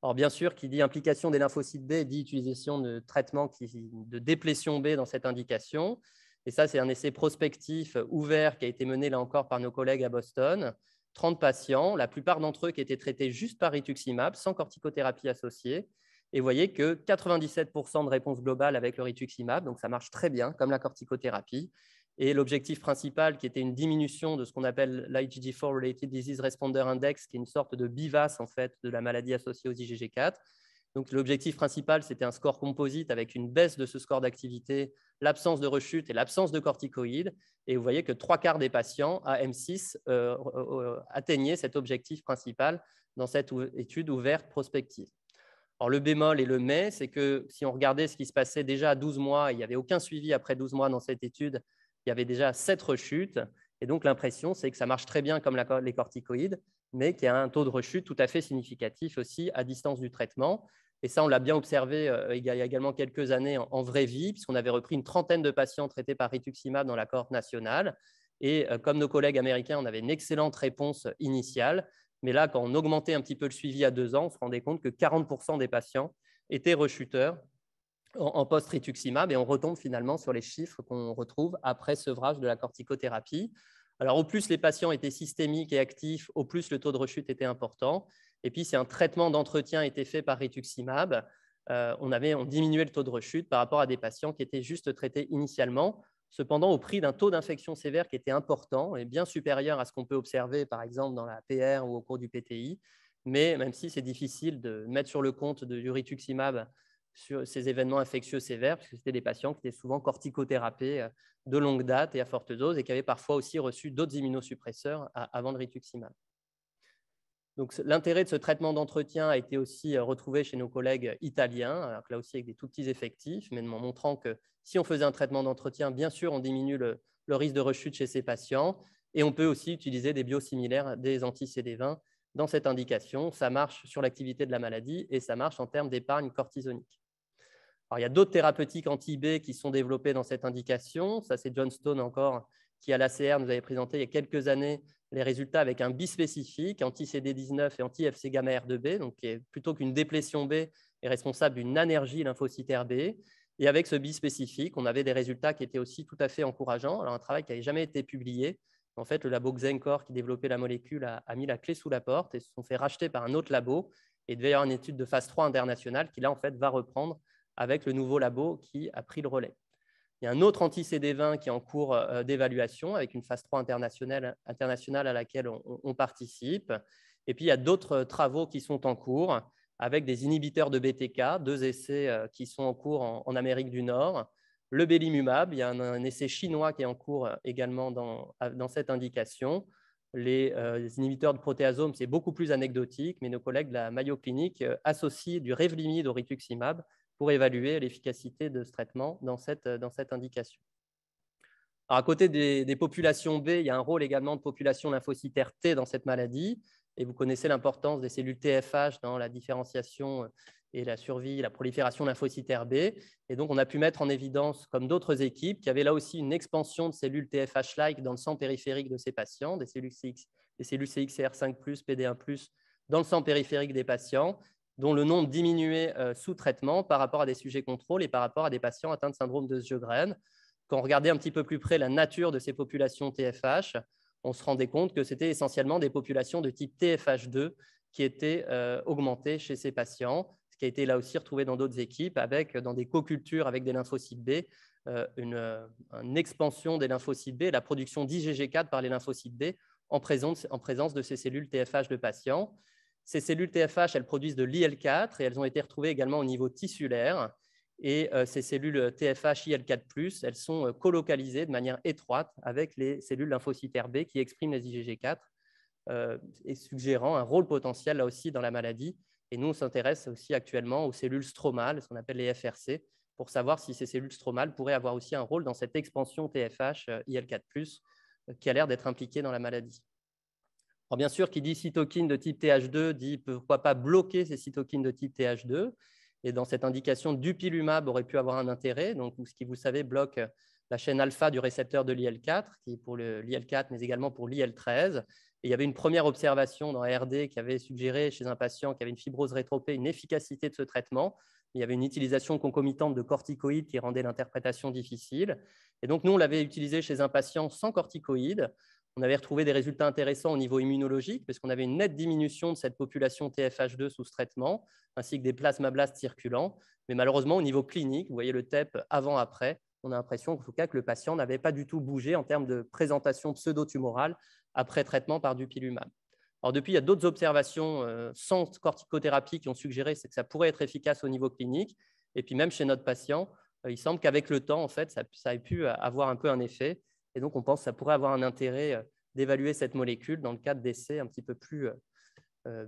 Alors, bien sûr, qui dit implication des lymphocytes B dit utilisation de traitements de déplétion B dans cette indication. Et ça, c'est un essai prospectif ouvert qui a été mené là encore par nos collègues à Boston. 30 patients, la plupart d'entre eux qui étaient traités juste par rituximab, sans corticothérapie associée. Et vous voyez que 97% de réponse globale avec le rituximab, donc ça marche très bien, comme la corticothérapie. Et l'objectif principal, qui était une diminution de ce qu'on appelle l'IgG4 Related Disease Responder Index, qui est une sorte de BIVAS en fait, de la maladie associée aux IgG4. Donc, l'objectif principal, c'était un score composite avec une baisse de ce score d'activité, l'absence de rechute et l'absence de corticoïdes. Et vous voyez que 3/4 des patients à M6 atteignaient cet objectif principal dans cette étude ouverte prospective. Alors, le bémol et le mais, c'est que si on regardait ce qui se passait déjà à 12 mois, il n'y avait aucun suivi après 12 mois dans cette étude, il y avait déjà 7 rechutes. Et donc, l'impression, c'est que ça marche très bien comme les corticoïdes, mais qu'il y a un taux de rechute tout à fait significatif aussi à distance du traitement. Et ça, on l'a bien observé il y a également quelques années en vraie vie, puisqu'on avait repris une trentaine de patients traités par rituximab dans la cohorte nationale. Et comme nos collègues américains, on avait une excellente réponse initiale. Mais là, quand on augmentait un petit peu le suivi à 2 ans, on se rendait compte que 40% des patients étaient rechuteurs en post-rituximab, et on retombe finalement sur les chiffres qu'on retrouve après sevrage de la corticothérapie. Alors, au plus les patients étaient systémiques et actifs, au plus le taux de rechute était important. Et puis, si un traitement d'entretien était fait par rituximab, on diminuait le taux de rechute par rapport à des patients qui étaient juste traités initialement, cependant au prix d'un taux d'infection sévère qui était important et bien supérieur à ce qu'on peut observer, par exemple, dans la PR ou au cours du PTI. Mais même si c'est difficile de mettre sur le compte du rituximab sur ces événements infectieux sévères, puisque c'était des patients qui étaient souvent corticothérapiés de longue date et à forte dose, et qui avaient parfois aussi reçu d'autres immunosuppresseurs avant le rituximab. Donc, l'intérêt de ce traitement d'entretien a été aussi retrouvé chez nos collègues italiens, alors que là aussi avec des tout petits effectifs, mais en montrant que si on faisait un traitement d'entretien, bien sûr, on diminue le risque de rechute chez ces patients, et on peut aussi utiliser des biosimilaires, des anti-CD20 dans cette indication. Ça marche sur l'activité de la maladie et ça marche en termes d'épargne cortisonique. Alors, il y a d'autres thérapeutiques anti-B qui sont développées dans cette indication. Ça, c'est John Stone encore, qui à l'ACR nous avait présenté il y a quelques années les résultats avec un bispécifique, anti-CD19 et anti-FC-gamma-R2B, donc qui est, plutôt qu'une déplétion B, est responsable d'une anergie lymphocytaire B. Et avec ce bispécifique, on avait des résultats qui étaient aussi tout à fait encourageants. Alors, un travail qui n'avait jamais été publié, En fait, le labo Xencor qui développait la molécule a mis la clé sous la porte et se sont fait racheter par un autre labo. Et il devait y avoir une étude de phase 3 internationale qui, là, en fait, va reprendre avec le nouveau labo qui a pris le relais. Il y a un autre anti-CD20 qui est en cours d'évaluation avec une phase 3 internationale à laquelle on participe. Et puis, il y a d'autres travaux qui sont en cours avec des inhibiteurs de BTK, 2 essais qui sont en cours en Amérique du Nord. Le belimumab, il y a un essai chinois qui est en cours également dans cette indication. Les inhibiteurs de protéasome, c'est beaucoup plus anecdotique, mais nos collègues de la Mayo Clinic associent du Revlimid au rituximab pour évaluer l'efficacité de ce traitement dans cette indication. Alors, à côté des populations B, il y a un rôle également de population lymphocytaire T dans cette maladie. Et vous connaissez l'importance des cellules TFH dans la différenciation et la survie, la prolifération lymphocytaire B. Et donc, on a pu mettre en évidence, comme d'autres équipes, qu'il y avait là aussi une expansion de cellules TFH-like dans le sang périphérique de ces patients, des cellules CXCR5+, PD1+, dans le sang périphérique des patients, dont le nombre diminuait sous traitement par rapport à des sujets contrôles et par rapport à des patients atteints de syndrome de Sjögren. Quand on regardait un petit peu plus près la nature de ces populations TFH, on se rendait compte que c'était essentiellement des populations de type TFH2 qui étaient augmentées chez ces patients, ce qui a été là aussi retrouvé dans d'autres équipes, avec dans des co-cultures avec des lymphocytes B, une expansion des lymphocytes B, la production d'IgG4 par les lymphocytes B en présence de ces cellules TFH de patients. Ces cellules TFH, elles produisent de l'IL4 et elles ont été retrouvées également au niveau tissulaire. Et ces cellules TFH IL4+, elles sont colocalisées de manière étroite avec les cellules lymphocytaires B qui expriment les IgG4 et suggérant un rôle potentiel là aussi dans la maladie. Et nous, on s'intéresse aussi actuellement aux cellules stromales, ce qu'on appelle les FRC, pour savoir si ces cellules stromales pourraient avoir aussi un rôle dans cette expansion TFH IL4+, qui a l'air d'être impliquée dans la maladie. Alors bien sûr, qui dit cytokine de type TH2 dit pourquoi pas bloquer ces cytokines de type TH2. Et dans cette indication, dupilumab aurait pu avoir un intérêt, donc ce qui, vous savez, bloque la chaîne alpha du récepteur de l'IL4, qui est pour l'IL4, mais également pour l'IL13. Et il y avait une première observation dans RD qui avait suggéré chez un patient qui avait une fibrose rétropée une efficacité de ce traitement. Il y avait une utilisation concomitante de corticoïdes qui rendait l'interprétation difficile. Et donc, nous, on l'avait utilisé chez un patient sans corticoïdes. On avait retrouvé des résultats intéressants au niveau immunologique parce qu'on avait une nette diminution de cette population TFH2 sous ce traitement, ainsi que des plasmablastes circulants. Mais malheureusement, au niveau clinique, vous voyez le TEP avant-après, on a l'impression en tout cas que le patient n'avait pas du tout bougé en termes de présentation pseudo-tumorale après traitement par dupilumab. Alors depuis, il y a d'autres observations sans corticothérapie qui ont suggéré que ça pourrait être efficace au niveau clinique. Et puis même chez notre patient, il semble qu'avec le temps, en fait, ça ait pu avoir un peu un effet. Et donc, on pense que ça pourrait avoir un intérêt d'évaluer cette molécule dans le cadre d'essais un petit peu plus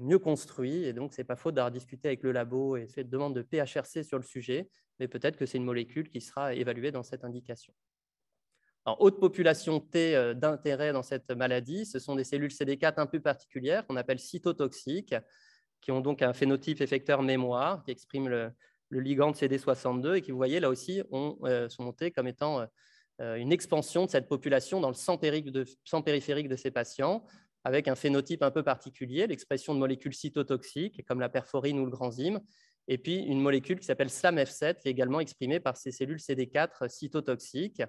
mieux construits. Et donc, ce n'est pas faute d'avoir discuté avec le labo et fait de demande de PHRC sur le sujet, mais peut-être que c'est une molécule qui sera évaluée dans cette indication. Alors, autre population T d'intérêt dans cette maladie, ce sont des cellules CD4 un peu particulières qu'on appelle cytotoxiques, qui ont donc un phénotype effecteur mémoire, qui exprime le ligand de CD62 et qui, vous voyez, là aussi, sont montés comme étant une expansion de cette population dans le sang périphérique de ces patients, avec un phénotype un peu particulier, l'expression de molécules cytotoxiques, comme la perforine ou le granzyme, et puis une molécule qui s'appelle SLAMF7, qui est également exprimée par ces cellules CD4 cytotoxiques.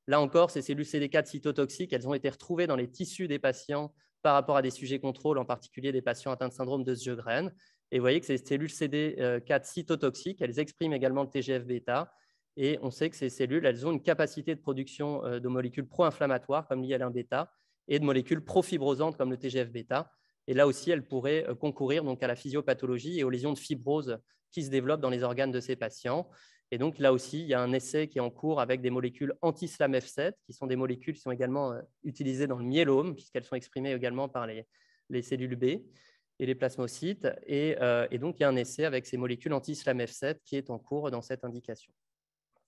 Là encore, ces cellules CD4 cytotoxiques, elles ont été retrouvées dans les tissus des patients par rapport à des sujets contrôles, en particulier des patients atteints de syndrome de Sjögren. Et vous voyez que ces cellules CD4 cytotoxiques, elles expriment également le TGF-bêta. Et on sait que ces cellules, elles ont une capacité de production de molécules pro-inflammatoires comme l'IL-1-bêta et de molécules pro-fibrosantes comme le TGF-bêta. Et là aussi, elles pourraient concourir donc à la physiopathologie et aux lésions de fibrose qui se développent dans les organes de ces patients. Et donc là aussi, il y a un essai qui est en cours avec des molécules anti-SLAMF7, qui sont des molécules qui sont également utilisées dans le myélome, puisqu'elles sont exprimées également par les cellules B et les plasmocytes. Et donc, il y a un essai avec ces molécules anti-SLAMF7 qui est en cours dans cette indication.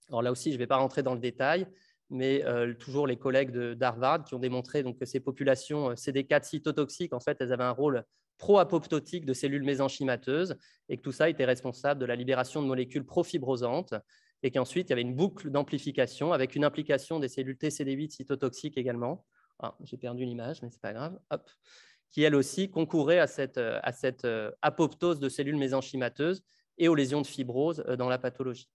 Alors là aussi, je ne vais pas rentrer dans le détail, mais toujours les collègues d'Harvard qui ont démontré donc, que ces populations CD4 cytotoxiques, en fait, elles avaient un rôle pro-apoptotique de cellules mésenchymateuses et que tout ça était responsable de la libération de molécules pro-fibrosantes et qu'ensuite, il y avait une boucle d'amplification avec une implication des cellules TCD8 cytotoxiques également. Ah, j'ai perdu l'image, mais ce n'est pas grave. Hop. Qui, elle aussi, concourait à cette apoptose de cellules mésenchymateuses et aux lésions de fibrose dans la pathologie.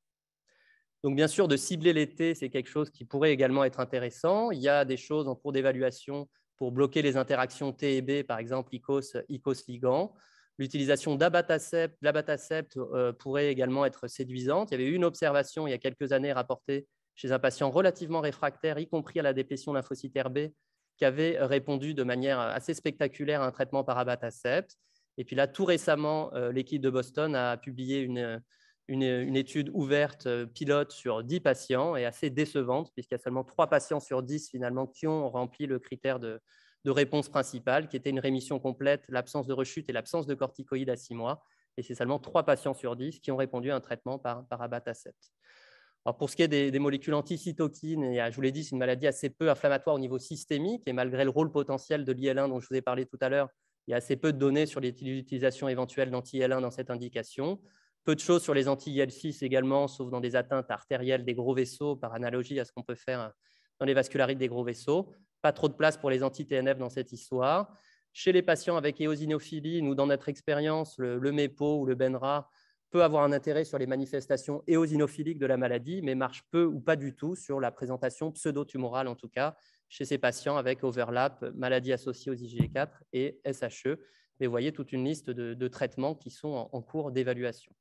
Donc, bien sûr, de cibler les T, c'est quelque chose qui pourrait également être intéressant. Il y a des choses en cours d'évaluation pour bloquer les interactions T et B, par exemple ICOS-ligand. L'utilisation d'abatacept pourrait également être séduisante. Il y avait eu une observation il y a quelques années rapportée chez un patient relativement réfractaire, y compris à la déplétion lymphocytaire B, qui avait répondu de manière assez spectaculaire à un traitement par abatacept. Et puis là, tout récemment, l'équipe de Boston a publié une étude ouverte pilote sur 10 patients et assez décevante, puisqu'il y a seulement 3 patients sur 10 finalement qui ont rempli le critère de réponse principale, qui était une rémission complète, l'absence de rechute et l'absence de corticoïdes à 6 mois. Et c'est seulement 3 patients sur 10 qui ont répondu à un traitement par abatacept. Alors pour ce qui est des molécules anticytokines, je vous l'ai dit, c'est une maladie assez peu inflammatoire au niveau systémique, et malgré le rôle potentiel de l'IL1 dont je vous ai parlé tout à l'heure, il y a assez peu de données sur l'utilisation éventuelle d'anti-IL1 dans cette indication. Peu de choses sur les anti-IL6 également, sauf dans des atteintes artérielles des gros vaisseaux, par analogie à ce qu'on peut faire dans les vascularites des gros vaisseaux. Pas trop de place pour les anti-TNF dans cette histoire. Chez les patients avec éosinophilie, nous, dans notre expérience, le MEPO ou le BENRA peut avoir un intérêt sur les manifestations éosinophiliques de la maladie, mais marche peu ou pas du tout sur la présentation pseudo-tumorale, en tout cas, chez ces patients avec overlap, maladie associée aux IgG4 et SHE. Et vous voyez toute une liste de traitements qui sont en cours d'évaluation.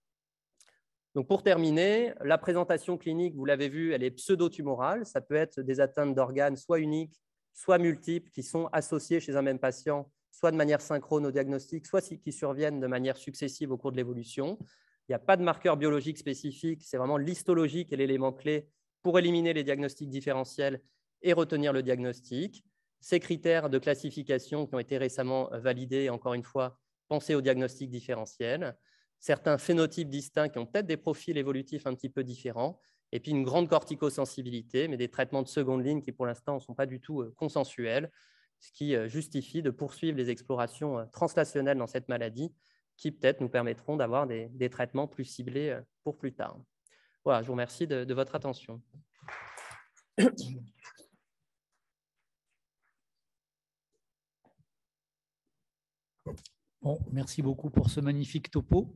Donc pour terminer, la présentation clinique, vous l'avez vu, elle est pseudo-tumorale. Ça peut être des atteintes d'organes soit uniques, soit multiples, qui sont associées chez un même patient, soit de manière synchrone au diagnostic, soit qui surviennent de manière successive au cours de l'évolution. Il n'y a pas de marqueur biologique spécifique, c'est vraiment l'histologie qui est l'élément clé pour éliminer les diagnostics différentiels et retenir le diagnostic. Ces critères de classification qui ont été récemment validés, encore une fois, pensez au diagnostic différentiel. Certains phénotypes distincts qui ont peut-être des profils évolutifs un petit peu différents, et puis une grande corticosensibilité, mais des traitements de seconde ligne qui, pour l'instant, ne sont pas du tout consensuels, ce qui justifie de poursuivre les explorations translationnelles dans cette maladie qui peut-être nous permettront d'avoir des traitements plus ciblés pour plus tard. Voilà, je vous remercie de votre attention. Bon, merci beaucoup pour ce magnifique topo.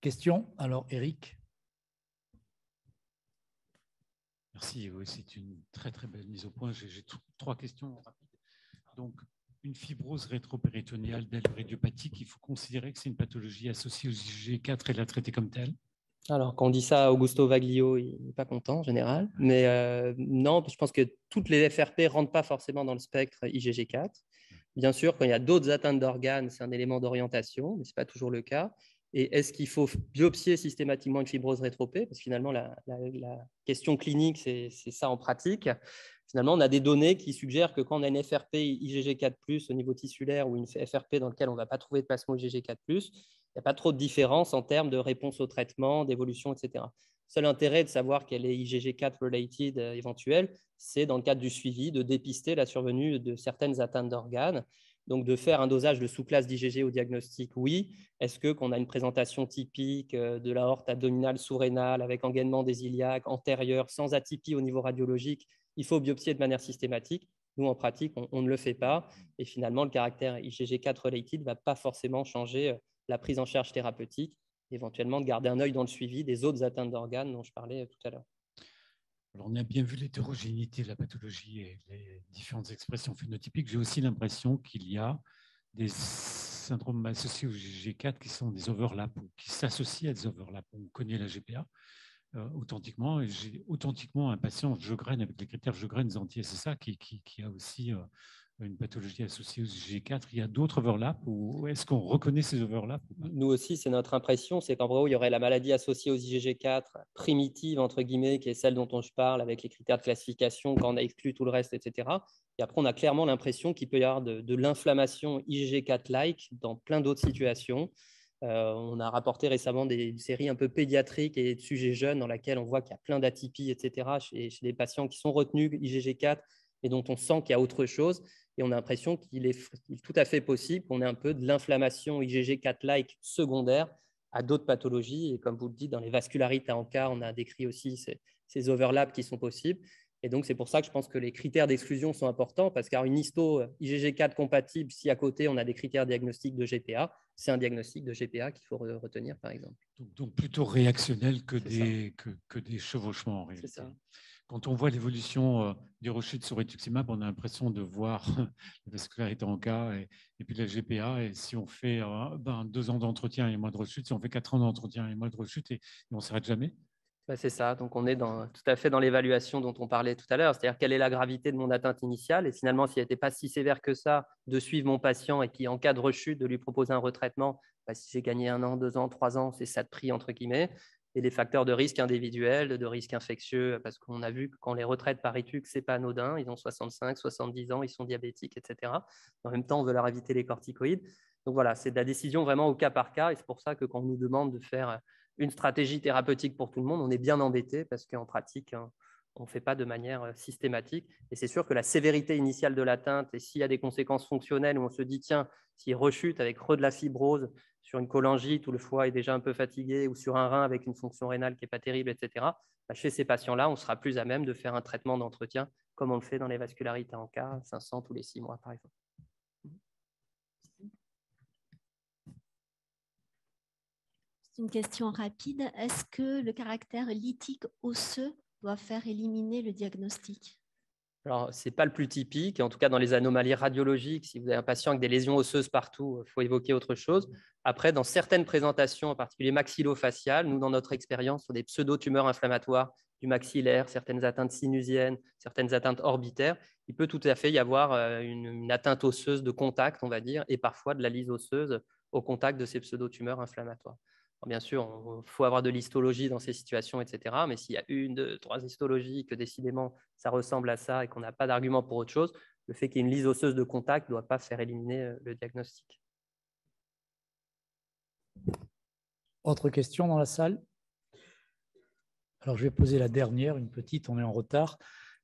Question? Alors, Eric. Merci, oui, c'est une très très belle mise au point. J'ai 3 questions rapides. Donc, une fibrose rétropéritonéale d'allure idiopathique, il faut considérer que c'est une pathologie associée aux IgG4 et la traiter comme telle? Alors, quand on dit ça à Augusto Vaglio, il n'est pas content en général. Mais non, je pense que toutes les FRP ne rentrent pas forcément dans le spectre IgG4. Bien sûr, quand il y a d'autres atteintes d'organes, c'est un élément d'orientation, mais ce n'est pas toujours le cas. Et est-ce qu'il faut biopsier systématiquement une fibrose rétropée? Parce que finalement, la question clinique, c'est ça en pratique. Finalement, on a des données qui suggèrent que quand on a une FRP IgG4+, au niveau tissulaire ou une FRP dans laquelle on ne va pas trouver de plasmo IgG4+, il n'y a pas trop de différence en termes de réponse au traitement, d'évolution, etc. Seul intérêt de savoir qu'elle est IgG4-related éventuelle, c'est dans le cadre du suivi, de dépister la survenue de certaines atteintes d'organes. Donc, de faire un dosage de sous-classe d'IgG au diagnostic, oui. Est-ce que qu'on a une présentation typique de l'aorte abdominale sous-rénale avec engainement des iliaques antérieurs, sans atypie au niveau radiologique, il faut biopsier de manière systématique? Nous, en pratique, on ne le fait pas. Et finalement, le caractère IgG4-related ne va pas forcément changer la prise en charge thérapeutique, éventuellement de garder un œil dans le suivi des autres atteintes d'organes dont je parlais tout à l'heure. Alors, on a bien vu l'hétérogénéité de la pathologie et les différentes expressions phénotypiques. J'ai aussi l'impression qu'il y a des syndromes associés au IgG4 qui sont des overlaps ou qui s'associent à des overlaps. On connaît la GPA authentiquement, et j'ai authentiquement un patient Sjögren avec les critères Sjögren-anti-SSA qui a aussi une pathologie associée aux IgG4. Il y a d'autres overlaps ou est-ce qu'on reconnaît ces overlaps? Nous aussi, c'est notre impression, c'est qu'en gros, il y aurait la maladie associée aux IgG4 primitive, entre guillemets, qui est celle dont je parle, avec les critères de classification, quand on a exclu tout le reste, etc. Et après, on a clairement l'impression qu'il peut y avoir de l'inflammation IgG4-like dans plein d'autres situations. On a rapporté récemment des séries un peu pédiatriques et de sujets jeunes dans lesquels on voit qu'il y a plein d'atypies, etc., chez des patients qui sont retenus IgG4 et dont on sent qu'il y a autre chose. Et on a l'impression qu'il est tout à fait possible qu'on ait un peu de l'inflammation IgG4-like secondaire à d'autres pathologies. Et comme vous le dites, dans les vascularites à ANCA, on a décrit aussi ces overlaps qui sont possibles. Et donc, c'est pour ça que je pense que les critères d'exclusion sont importants, parce qu'une histo IgG4 compatible, si à côté on a des critères diagnostiques de GPA, c'est un diagnostic de GPA qu'il faut retenir, par exemple. Donc plutôt réactionnel que des chevauchements en réalité. C'est ça. Quand on voit l'évolution des rechutes sur rituximab, on a l'impression de voir la vascularité en cas et puis la GPA. Et si on fait 2 ans d'entretien et moins de rechutes, si on fait 4 ans d'entretien et moins de rechutes, et on ne s'arrête jamais. C'est ça, donc on est tout à fait dans l'évaluation dont on parlait tout à l'heure, c'est-à-dire quelle est la gravité de mon atteinte initiale et finalement, si elle n'était pas si sévère que ça, de suivre mon patient et puis en cas de rechute, de lui proposer un retraitement, si j'ai gagné 1 an, 2 ans, 3 ans, c'est ça de prix entre guillemets, et les facteurs de risque individuels, de risque infectieux, parce qu'on a vu que quand les retraites par Ritux, ce n'est pas anodin, ils ont 65, 70 ans, ils sont diabétiques, etc. En même temps, on veut leur éviter les corticoïdes. Donc voilà, c'est de la décision vraiment au cas par cas et c'est pour ça que quand on nous demande de faire une stratégie thérapeutique pour tout le monde, on est bien embêté parce qu'en pratique, on ne fait pas de manière systématique. Et c'est sûr que la sévérité initiale de l'atteinte, et s'il y a des conséquences fonctionnelles où on se dit, tiens, s'il rechute avec de la fibrose sur une cholangite où le foie est déjà un peu fatigué ou sur un rein avec une fonction rénale qui n'est pas terrible, etc., chez ces patients-là, on sera plus à même de faire un traitement d'entretien comme on le fait dans les vascularités en cas, 500 tous les 6 mois, par exemple. Une question rapide. Est-ce que le caractère lytique osseux doit faire éliminer le diagnostic? Alors, ce n'est pas le plus typique. En tout cas, dans les anomalies radiologiques, si vous avez un patient avec des lésions osseuses partout, il faut évoquer autre chose. Après, dans certaines présentations, en particulier maxillofaciales, nous, dans notre expérience, sur des pseudo-tumeurs inflammatoires du maxillaire, certaines atteintes sinusiennes, certaines atteintes orbitaires, il peut tout à fait y avoir une atteinte osseuse de contact, on va dire, et parfois de la lyse osseuse au contact de ces pseudo-tumeurs inflammatoires. Alors, bien sûr, il faut avoir de l'histologie dans ces situations, etc. Mais s'il y a 1, 2, 3 histologies, que décidément ça ressemble à ça et qu'on n'a pas d'argument pour autre chose, le fait qu'il y ait une lyse osseuse de contact ne doit pas faire éliminer le diagnostic. Autre question dans la salle? Alors, je vais poser la dernière, une petite, on est en retard.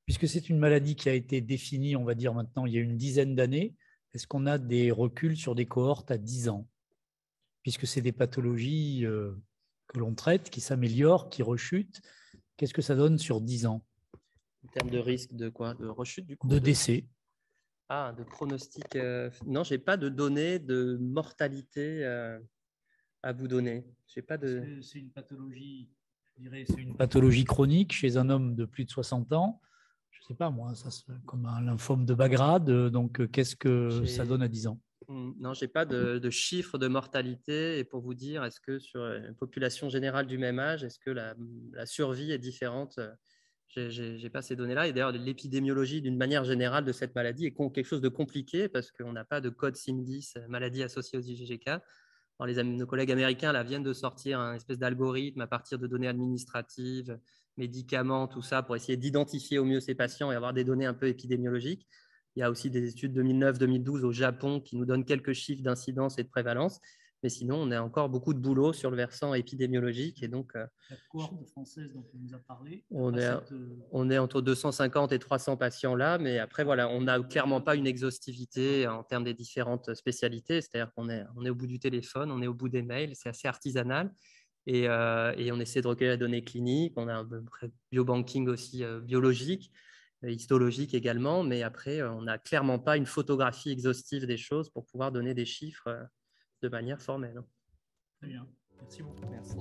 Puisque c'est une maladie qui a été définie, on va dire maintenant, il y a une dizaine d'années, est-ce qu'on a des reculs sur des cohortes à 10 ans? Puisque c'est des pathologies que l'on traite, qui s'améliorent, qui rechutent. Qu'est-ce que ça donne sur 10 ans? En termes de risque de quoi? De rechute du coup? De décès. Ah, de pronostic. Non, je n'ai pas de données de mortalité à vous donner. Pas de... C'est une pathologie, je dirais, c'est une pathologie chronique chez un homme de plus de 60 ans. Je ne sais pas, moi, ça, comme un lymphome de bas grade. Donc, qu'est-ce que ça donne à 10 ans? Non, je n'ai pas de chiffre de mortalité. Et pour vous dire, est-ce que sur une population générale du même âge, est-ce que la survie est différente? Je n'ai pas ces données-là. Et d'ailleurs, l'épidémiologie, d'une manière générale, de cette maladie est quelque chose de compliqué parce qu'on n'a pas de code SIM10, maladie associée aux IgG4. Alors, nos collègues américains là, viennent de sortir un espèce d'algorithme à partir de données administratives, médicaments, tout ça, pour essayer d'identifier au mieux ces patients et avoir des données un peu épidémiologiques. Il y a aussi des études 2009-2012 au Japon qui nous donnent quelques chiffres d'incidence et de prévalence. Mais sinon, on a encore beaucoup de boulot sur le versant épidémiologique. Et donc, la cohorte française dont on nous a parlé, on est entre 250 et 300 patients là. Mais après, voilà, on n'a clairement pas une exhaustivité en termes des différentes spécialités. C'est-à-dire qu'on est au bout du téléphone, on est au bout des mails. C'est assez artisanal. Et on essaie de recueillir la donnée clinique. On a un biobanking aussi biologique, histologique également. Mais après, on n'a clairement pas une photographie exhaustive des choses pour pouvoir donner des chiffres de manière formelle. Très bien. Merci beaucoup. Merci.